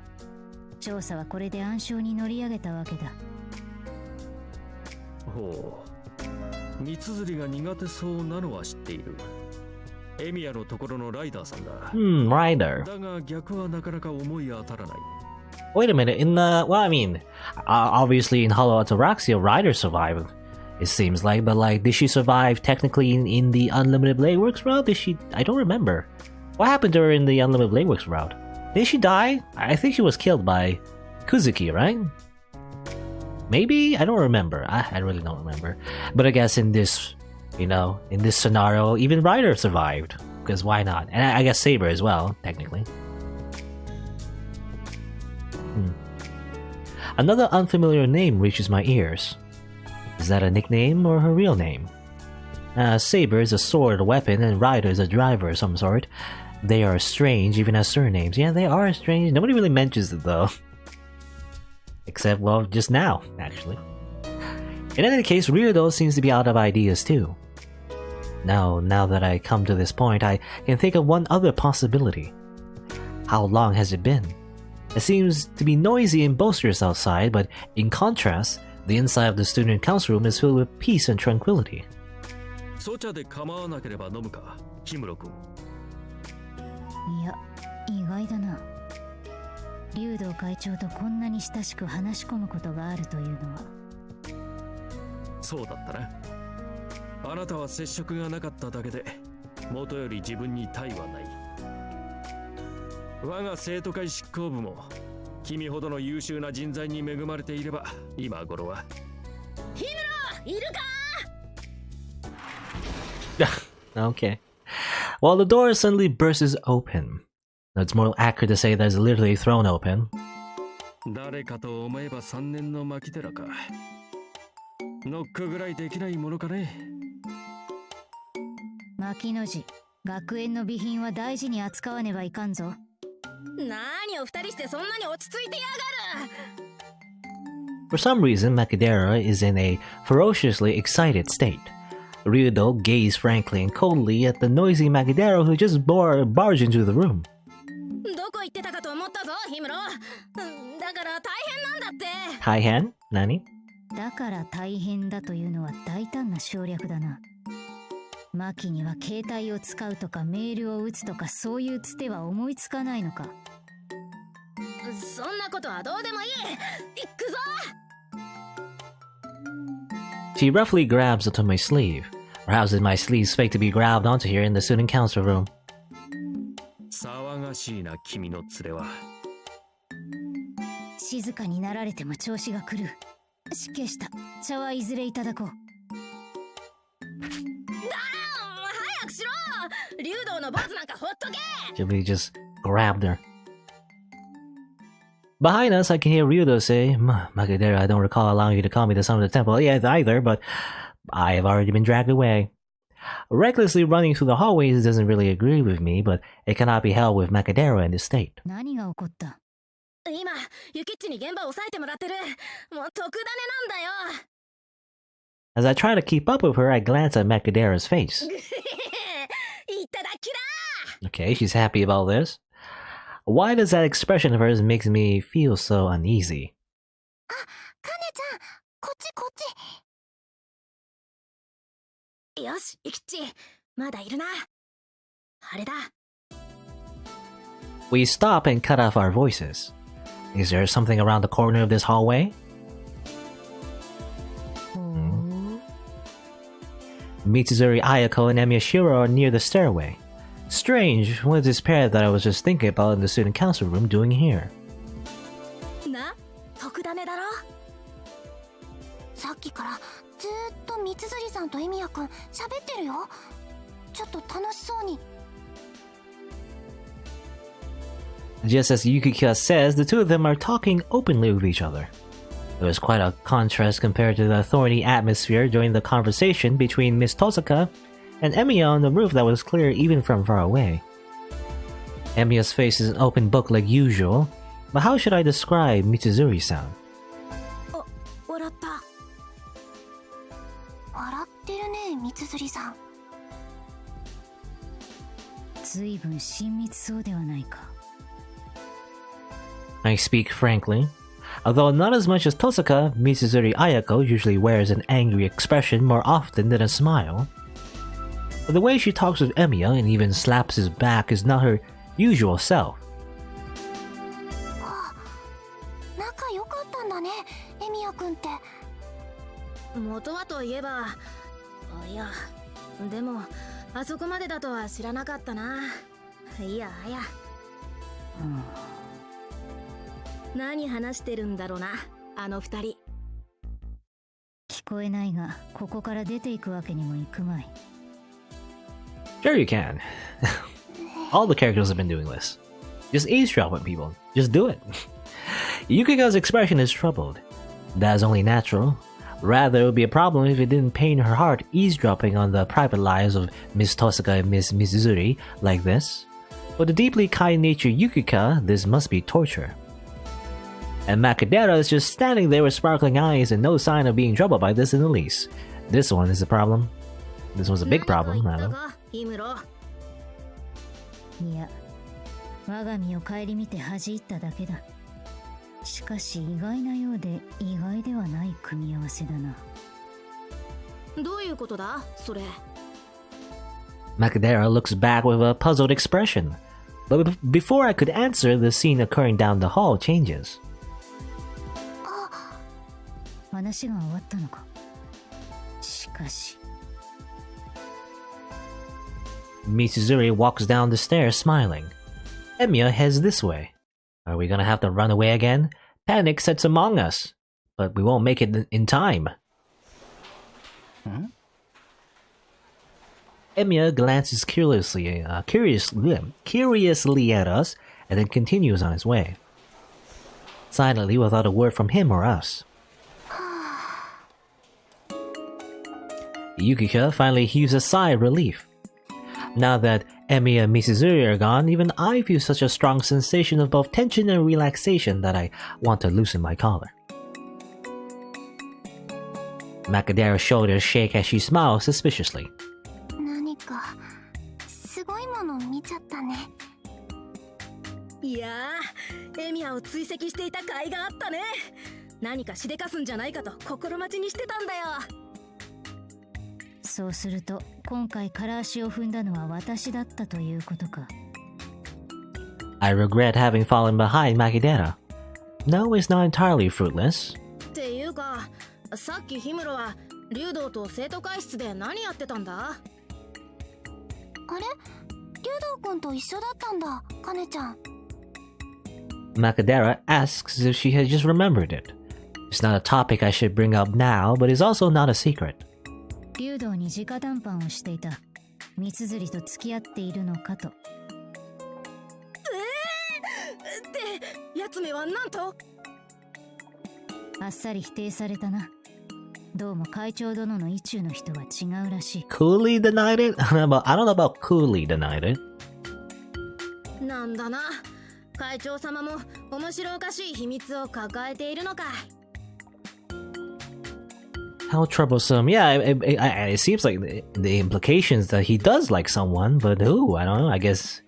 調査はこれで暗礁に乗り上げたわけだ。ほう、三辻が苦手そうなのは知っている。エミヤのところのライダーさんだ。Rider. だが逆はなかなか思い当たらない。Wait a minute. Obviously in Hollow Ataraxia, Rider survived. It seems like, but did she survive technically in the Unlimited Blade Works route? I don't remember. What happened to her in the Unlimited Blade Works route? Did she die? I think she was killed by Kuzuki, right? Maybe? I don't remember. I really don't remember. But I guess in this scenario, even Rider survived. Because why not? And I guess Saber as well, technically. Another unfamiliar name reaches my ears. Is that a nickname or her real name? Saber is a sword weapon and Rider is a driver of some sort. They are strange even as surnames. Yeah, they are strange. Nobody really mentions it though. Except, well, just now, actually. In any case, Ryudo seems to be out of ideas too. Now that I come to this point, I can think of one other possibility. How long has it been? It seems to be noisy and boisterous outside, but in contrast, the inside of the student council room is filled with peace and tranquility. ソチャで構わなければ飲むか、氷室君。いや、意外だな。竜道会長とこんなに親しく話し込むことがあるというのは。そうだったな。あなたは接触がなかっただけで、元より自分に他意はない。我が生徒会執行部も、君ほどの優秀な人材に恵まれていれば、今頃は。氷室、いるかOkay. Well, the door suddenly bursts open. It's more accurate to say that it's literally thrown open. 誰かと思えば3年の牧寺か。ノックぐらいできないものかね。牧野寺、学園の備品は大事に扱わねばいかんぞ。何を二人してそんなに落ち着いてやがる。 For some reason, Macadera is in a ferociously excited state. Ryudo gazed frankly and coldly at the noisy Macadero who just barged into the room. どこ行ってたかと思ったぞ、氷室。だから大変なんだって。Taihan? Nani? だから大変だというのは大胆な省略だな。マキには携帯を使うとかメールを打つとかそういうつては思いつかないのか。そんなことはどうでもいい。行くぞ。 She roughly grabs onto my sleeve. Or how is my sleeves fake to be grabbed onto here in the student council room? 騒がしいな君の連れは。静かになられても調子が狂う。失敬した。茶はいずれいただこう。早くしろ。竜道の坊主なんかほっとけ。 Ghibli just grabbed her. Behind us, I can hear Ryudo say, Makadera, I don't recall allowing you to call me the son of the temple yet either, but I have already been dragged away. Recklessly running through the hallways doesn't really agree with me, but it cannot be held with Makadera in this state. 何が起こった？今ユキッチに現場を押さえてもらってる。もう特ダネなんだよ。 As I try to keep up with her, I glance at Makadera's face. いただきだ。 Okay, she's happy about this. Why does that expression of hers makes me feel so uneasy? あ、カネちゃん、こっちこっち。よし、ユキッチ、まだいるな。あれだ。 We stop and cut off our voices. Is there something around the corner of this hallway? Mitsuzuri Ayako and Emiya Shirou are near the stairway. Strange, what is this pair that I was just thinking about in the student council room doing here? な、特ダネだろ。さっきからずーっと三つ釣りさんとエミヤくん喋ってるよ。ちょっと楽しそうに。 Just as Yukika says, the two of them are talking openly with each other. There was quite a contrast compared to the thorny atmosphere during the conversation between Miss Tohsaka and Emiya on the roof that was clear even from far away. Emiya's face is an open book like usual, but how should I describe Mitsuzuri-san? 笑った。笑ってるね、三つ釣りさん。ずいぶん親密そうではないか。 I speak frankly. Although not as much as Tohsaka, Mitsuzuri Ayako usually wears an angry expression more often than a smile. But the way she talks with Emiya and even slaps his back is not her usual self. 仲良かったんだね、エミヤくんって。元はといえば、いや、でもあそこまでだとは知らなかったな。いやいや。何話してるんだろうな、あの二人。聞こえないが、ここから出ていくわけにもいくまい。 Sure you can. All the characters have been doing this. Just eavesdrop on people. Just do it. Yukika's expression is troubled. That is only natural. Rather, it would be a problem if it didn't pain her heart eavesdropping on the private lives of Miss Tohsaka and Miss Mitsuzuri like this. For the deeply kind-natured Yukika, this must be torture. And Makadera is just standing there with sparkling eyes and no sign of being troubled by this in the least. This one is a problem. This one's a big problem, rather. いや、我が身を顧みて恥じ入っただけだ。しかし意外なようで意外ではない組み合わせだな。どういうことだ、それ。Makadera looks back with a puzzled expression. But before I could answer, the scene occurring down the hall changes. 話が終わったのか。しかし。Mitsuzuri walks down the stairs smiling. Emiya heads this way. Are we gonna have to run away again? Panic sets among us. But we won't make it in time. Emiya glances curiously at us and then continues on his way. Silently without a word from him or us. Yukika finally heaves a sigh of relief. Now that Emiya and Mitsuzuri are gone, even I feel such a strong sensation of both tension and relaxation that I want to loosen my collar. Makadera's shoulders shake as she smiles suspiciously. 何かすごいもの見ちゃったね。いやー、エミヤを追跡していた甲斐があったね。何かしでかすんじゃないかと心待ちにしてたんだよ。そうすると今回から足を踏んだのは私だったということか。 I regret having fallen behind Makidera. No, it's not entirely fruitless. っていうか、さっき氷室は竜道と生徒会室で何やってたんだ？あれ、竜道くんと一緒だったんだ、カネちゃん。Makidera asks if she has just remembered it. It's not a topic I should bring up now, but it's also not a secret. 竜道に直談判をしていた三辻と付き合っているのかと。ってやつめはなんと？あっさり否定されたな。どうも会長殿の意中の人は違うらしい。 Coolly denied it? I don't know about coolly denied it. なんだな、会長様も面白おかしい秘密を抱えているのかい。How troublesome. Yeah, it seems like the implications that he does like someone, but who? I don't know. I guess,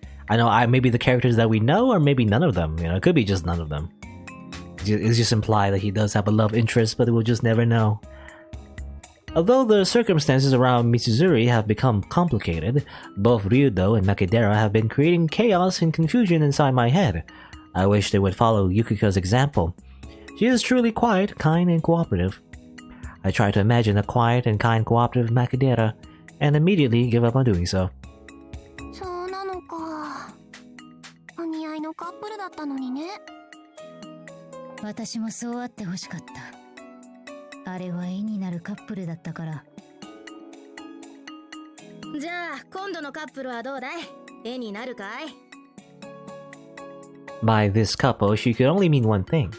maybe the characters that we know, or maybe none of them. You know, it could be just none of them. It's just implied that he does have a love interest, but we'll just never know. Although the circumstances around Mitsuzuri have become complicated, both Ryudo and Makidera have been creating chaos and confusion inside my head. I wish they would follow Yukiko's example. She is truly quiet, kind, and cooperative. I try to imagine a quiet and kind cooperative Makidera, and immediately give up on doing so. そうなのか。お似合いのカップルだったのにね。私もそうあってほしかった。あれは絵になるカップルだったから。じゃあ今度のカップルはどうだい？絵になるかい？ By this couple, she could only mean one thing.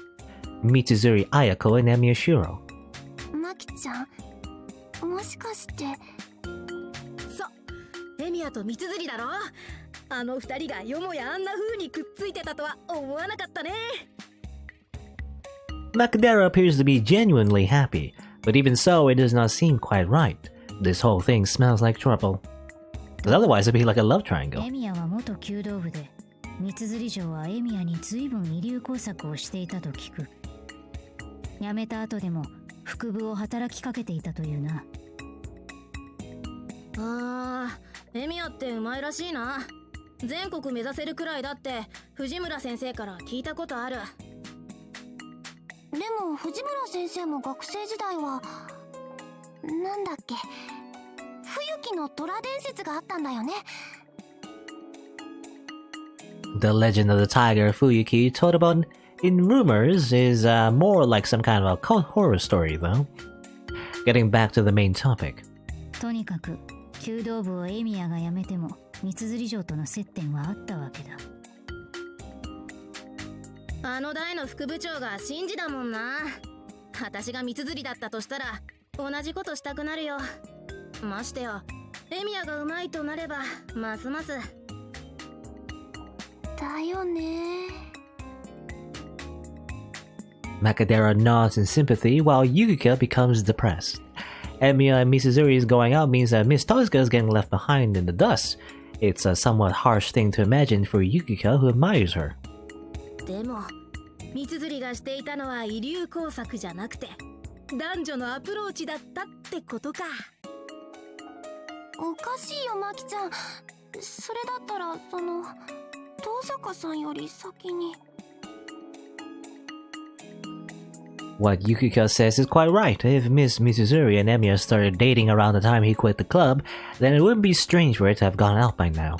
Mitsuzuri Ayako and Emiya Shirou. マキちゃん、もしかして。エミヤと三辻だろ。あの二人がよもやあんな風にくっついてたとは思わなかったね。Makidera appears to be genuinely happy, but even so, it does not seem quite right. This whole thing smells like trouble. Because otherwise, it'd be like a love triangle. エミヤは元弓道部で、三辻城はエミヤに随分遺留工作をしていたと聞く。辞めた後でも腹部を働きかけていたというな。エミヤってうまいらしいな。全国目指せるくらいだって藤村先生から聞いたことある。でも藤村先生も学生時代はなんだっけ、冬木の虎伝説があったんだよね。 The legend of the tiger Fuyuki told about in Rumours is more like some kind of a cult horror story, though. Getting back to the main topic. とにかく弓道部をエミヤが辞めても三辻城との接点はあったわけだ。あの代の副部長が神事だもんな。私が三辻だったとしたら同じことしたくなるよ。ましてよ、エミヤがうまいとなればますます。だよね。 Makidera nods in sympathy while Yukiko becomes depressed. Emiya and Mitsuzuri's going out means that Miss Tohsaka is getting left behind in the dust. It's a somewhat harsh thing to imagine for Yukiko, who admires her. でも三辻がしていたのは遺留工作じゃなくて男女のアプローチだったってことか。おかしいよマキちゃん。それだったら登坂さんより先に。 What Yukiko says is quite right. If Miss Mitsuzuri and Emiya started dating around the time he quit the club, then it wouldn't be strange for it to have gone out by now.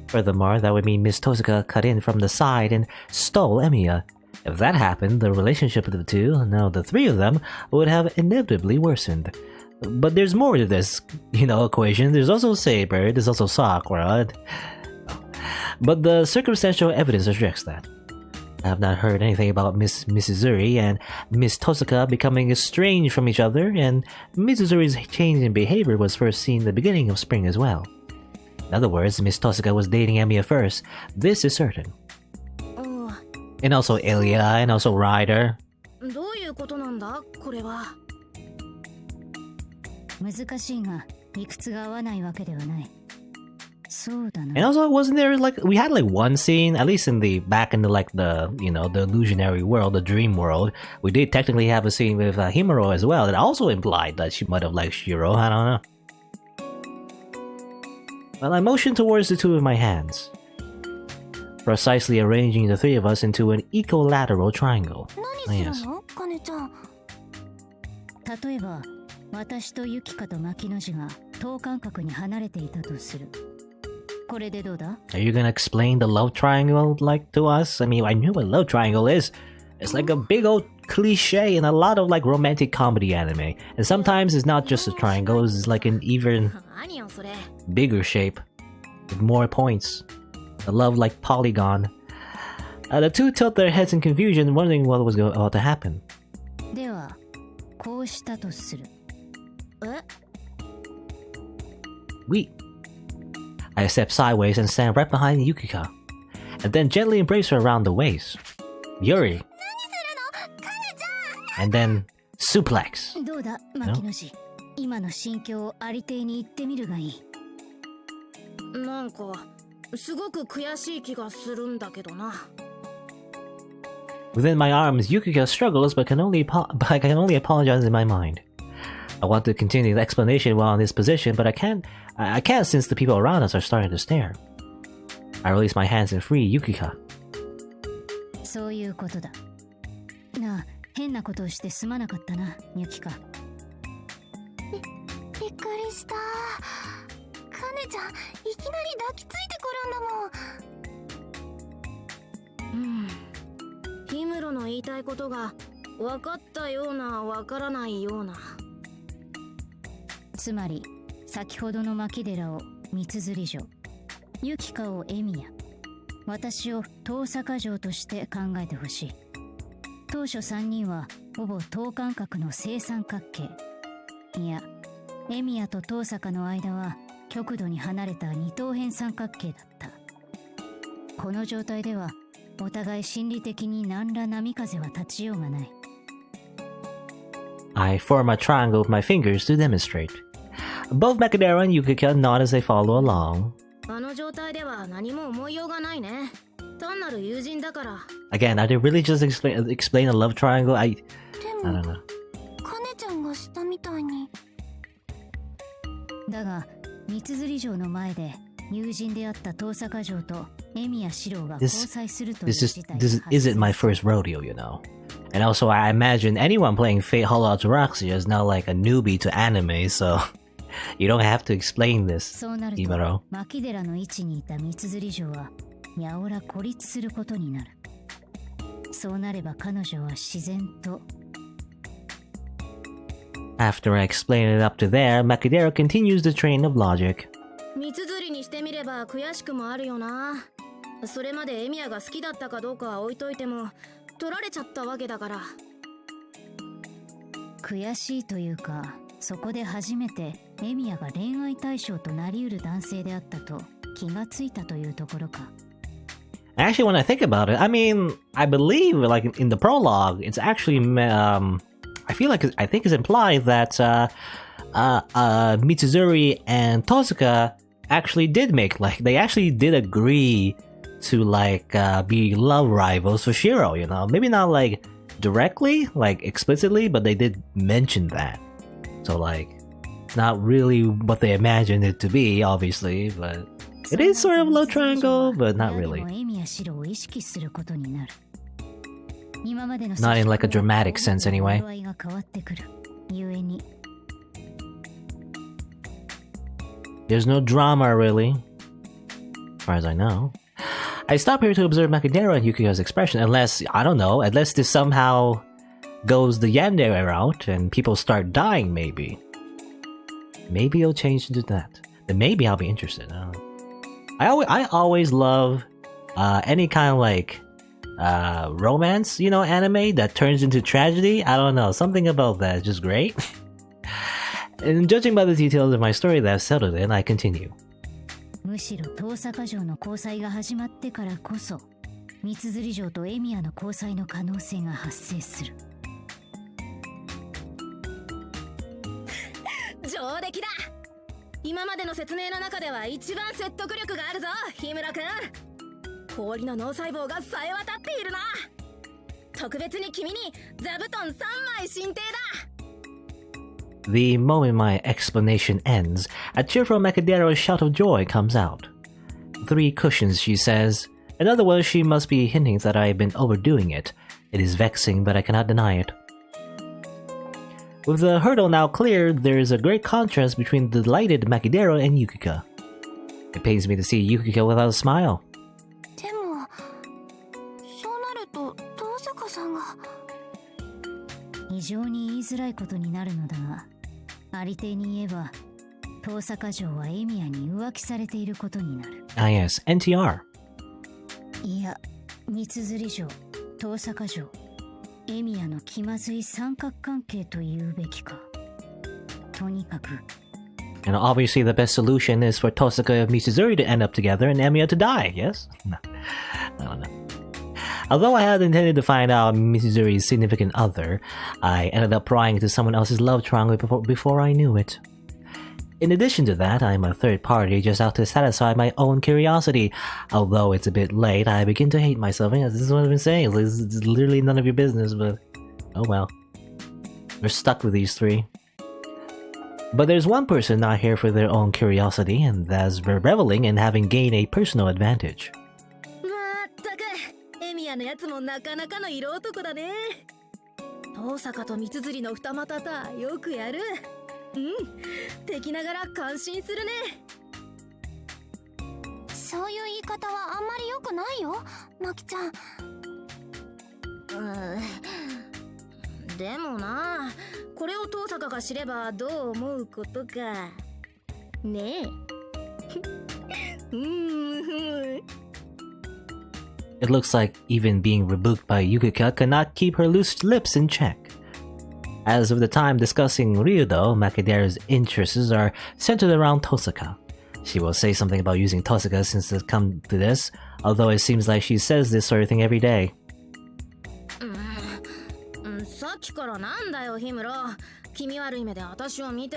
Furthermore, that would mean Miss Tohsaka cut in from the side and stole Emiya. If that happened, the relationship of the two, no, the three of them, would have inevitably worsened. But there's more to this, equation. There's also Saber, there's also Sakura. But the circumstantial evidence rejects that. I have not heard anything about Miss Mitsuzuri and Miss Tohsaka becoming estranged from each other, and Mitsuzuri's change in behavior was first seen the beginning of spring as well. In other words, Miss Tohsaka was dating Emiya first. This is certain. And also Ilya, and also Ryder. どういうことなんだこれは。難しいが理屈が合わないわけではない。そうだ And な。 also, wasn't there like we had like one scene, at least in the back in the like the the illusionary world, the dream world, we did technically have a scene with Himuro as well. That also implied that she might have liked Shiro. I don't know. Well, I motioned towards the two of my hands, precisely arranging the three of us into an equilateral triangle. 何するの、カネちゃん。例えば、私とユキカと牧野氏が等間隔に離れていたとする。これでどうだ？ Are you gonna explain the love triangle like to us? I mean, I knew what love triangle is. It's like a big old cliche in a lot of like romantic comedy anime. And sometimes it's not just a triangle, it's like an even 何よそれ。 bigger shape with more points. A love like polygon. The two tilt their heads in confusion, wondering what was about to happen. では、こうしたとする。え？ I step sideways and stand right behind Yukika, and then gently embrace her around the waist. Yuri. And then suplex. どうだ、牧野氏。今の心境をありていに言ってみるがいい。なんかすごく悔しい気がするんだけどな。Within my arms, Yukika struggles but I can only apologize in my mind. I want to continue the explanation while in this position, but I can't since the people around us are starting to stare. I release my hands and free Yukika. そういうことだ。なあ、変なことをしてすまなかったな、ユキカ。びっくりした。カネちゃん、いきなり抱きついてくるんだもん。ヒムロの言いたいことが分かったような分からないような。つまり、先ほどの牧寺を三剣城、ユキカをエミヤ、私をトーサカ城として考えてほしい。当初3人はほぼ等間隔の正三角形。いや、エミヤとトーサカの間は極度に離れた二等辺三角形だった。この状態ではお互い心理的に何ら波風は立ちようがない。I form a triangle with my fingers to demonstrate. Both Makadera and Yukika nod as they follow along. あの状態では何も思いようがないね。単なる友人だから。Again, I did really just explain a love triangle. I で don't も、 know. カネちゃんがしたみたいに。だが、三剣城の前で友人であったトーサカ城とエミヤシロウが交際するという事態が発生。This isn't my first rodeo, you know. And also, I imagine anyone playing Fate Hollow Ataraxia is now like a newbie to anime, so you don't have to explain this, そうなると Himuro. 牧寺の位置にいた三剣城はやおら孤立することになる。そうなれば彼女は自然と。 After I explain it up to there, Makadera continues the train of logic. 三剣にしてみれば悔しくもあるよな。それまでエミヤが好きだったかどうかは置いといても取られちゃったわけだから。悔しいというか、そこで初めてエミヤが恋愛対象となりうる男性であったと気がついたというところか。 Actually, when I think about it, I mean, I believe, like in the prologue, it's actually, I think it's implied that Mitsuzuri and Tohsaka actually did they actually did agree to be love rivals for Shiro, you know? Maybe not like directly, like explicitly, but they did mention that. So like, it's not really what they imagined it to be, obviously, but it is sort of a love triangle, but not really. Not in like a dramatic sense anyway. There's no drama really, as far as I know. I stop here to observe Makadera and Yukika's expression, unless this somehow goes the yandere route and people start dying, maybe. Maybe it'll change into that. Then maybe I'll be interested. I always love any kind of like romance, you know, anime that turns into tragedy. I don't know, something about that is just great. And judging by the details of my story that I've settled in, I continue. むしろトーサカ城の交際が始まってからこそ三剣城とエミヤの交際の可能性が発生する。上出来だ。今までの説明の中では一番説得力があるぞ、日村くん。氷の脳細胞がさえ渡っているな。特別に君に座布団3枚進呈だ。The moment my explanation ends, a cheerful Macadero's shout of joy comes out. 3 cushions, she says. In other words, she must be hinting that I have been overdoing it. It is vexing, but I cannot deny it. With the hurdle now cleared, there is a great contrast between the delighted Macadero and Yukika. It pains me to see Yukika without a smile. でもそうなると遠坂さんが。非常に言いづらいことになるのだが、ありていに言えば遠坂城はエミヤに浮気されていることになる。Ah yes, NTR. いや、三釣城、遠坂城、エミヤの気まずい三角関係と言うべきか。とにかく。And obviously the best solution is for Tohsaka and Mitsuzuri to end up together and Emiya to die, yes? No, I don't know. Although I had intended to find out Mitsuzuri's significant other, I ended up prying into someone else's love triangle before I knew it. In addition to that, I'm a third party just out to satisfy my own curiosity. Although it's a bit late, I begin to hate myself. Yes, this is what I've been saying. It's literally none of your business, but oh well. We're stuck with these 3. But there's one person not here for their own curiosity, and that's reveling in having gained a personal advantage. まったく、エミヤのやつもなかなかの色男だね。遠坂と三釣りの二股たよくやる。うん、敵ながら感心するね。そういう言い方はあんまり良くないよ、マキちゃん。でもな、これを遠坂が知ればどう思うことか。ねえ。It looks like even being rebuked by Yukika cannot keep her loose lips in check. As of the time discussing Ryudo, Macadero's interests are centered around Tohsaka. She will say something about using Tohsaka since it's come to this, although it seems like she says this sort of thing every day. さっきからなんだよ、ヒムロ。気味悪い目で私を見て。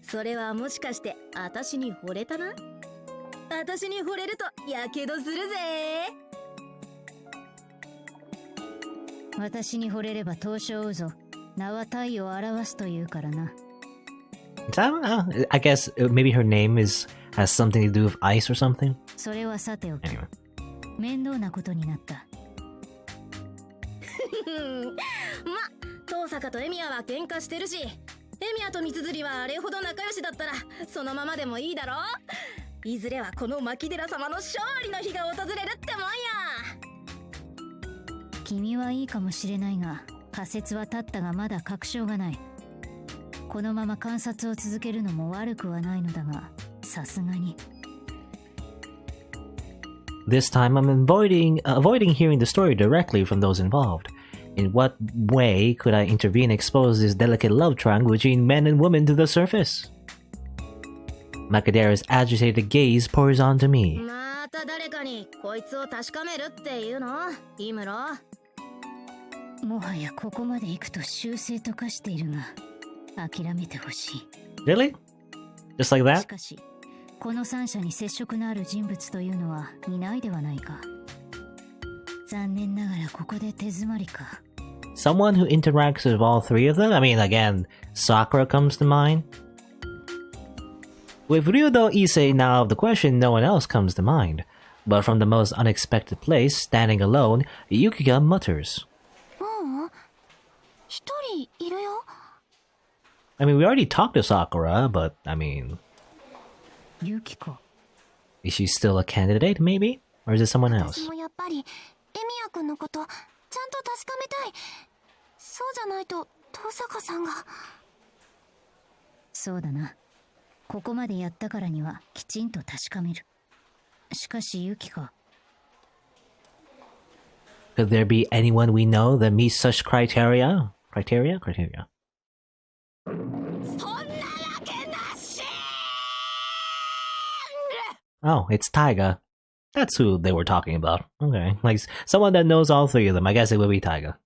それはもしかして私に惚れたな？私に惚れるとやけどするぜ。私に惚れれば投書を追うぞ。名は体を表すというからな。I don't know. I guess maybe her name has something to do with ice or something. それはさておき、Anyway. 面倒なことになった。ま、遠坂とエミヤは喧嘩してるし、エミヤと三釣りはあれほど仲良しだったらそのままでもいいだろ。いずれはこの牧寺様の勝利の日が訪れるってもんや。君はいいかもしれないが、仮説は立ったがまだ確証がない。このまま観察を続けるのも悪くはないのだが、さすがに。This time I'm avoiding hearing the story directly from those involved. In what way could I intervene and expose this delicate love triangle between men and women to the surface? Macadero's agitated gaze pours onto me. また誰かにこいつを確かめるっていうの？イムロ？もはやここまで行くと修正と化しているが、諦めてほしい。Really? Just like し that? かし、この三者に接触のある人物というのはいないではないか。残念ながらここで手詰まりか。Someone who interacts with all 3 of them? I mean, again, Sakura comes to mind. With Ryudo Issei now of the question, no one else comes to mind. But from the most unexpected place, standing alone, Yukika mutters. 一人いるよ。I mean, we already talked to Sakura, but, I mean... ユキコ。 Is she still a candidate, maybe? Or is it someone 私 else? もやっぱりエミヤ君のことちゃんと確かめたい。そうじゃないと遠坂さんが。そうだな。ここまでやったからにはきちんと確かめる。しかしユキコ。Could there be anyone we know that meets such criteria? Criteria? そんなわけなし。 Oh, it's Taiga. That's who they were talking about. Okay, like someone that knows all 3 of them. I guess it would be Taiga.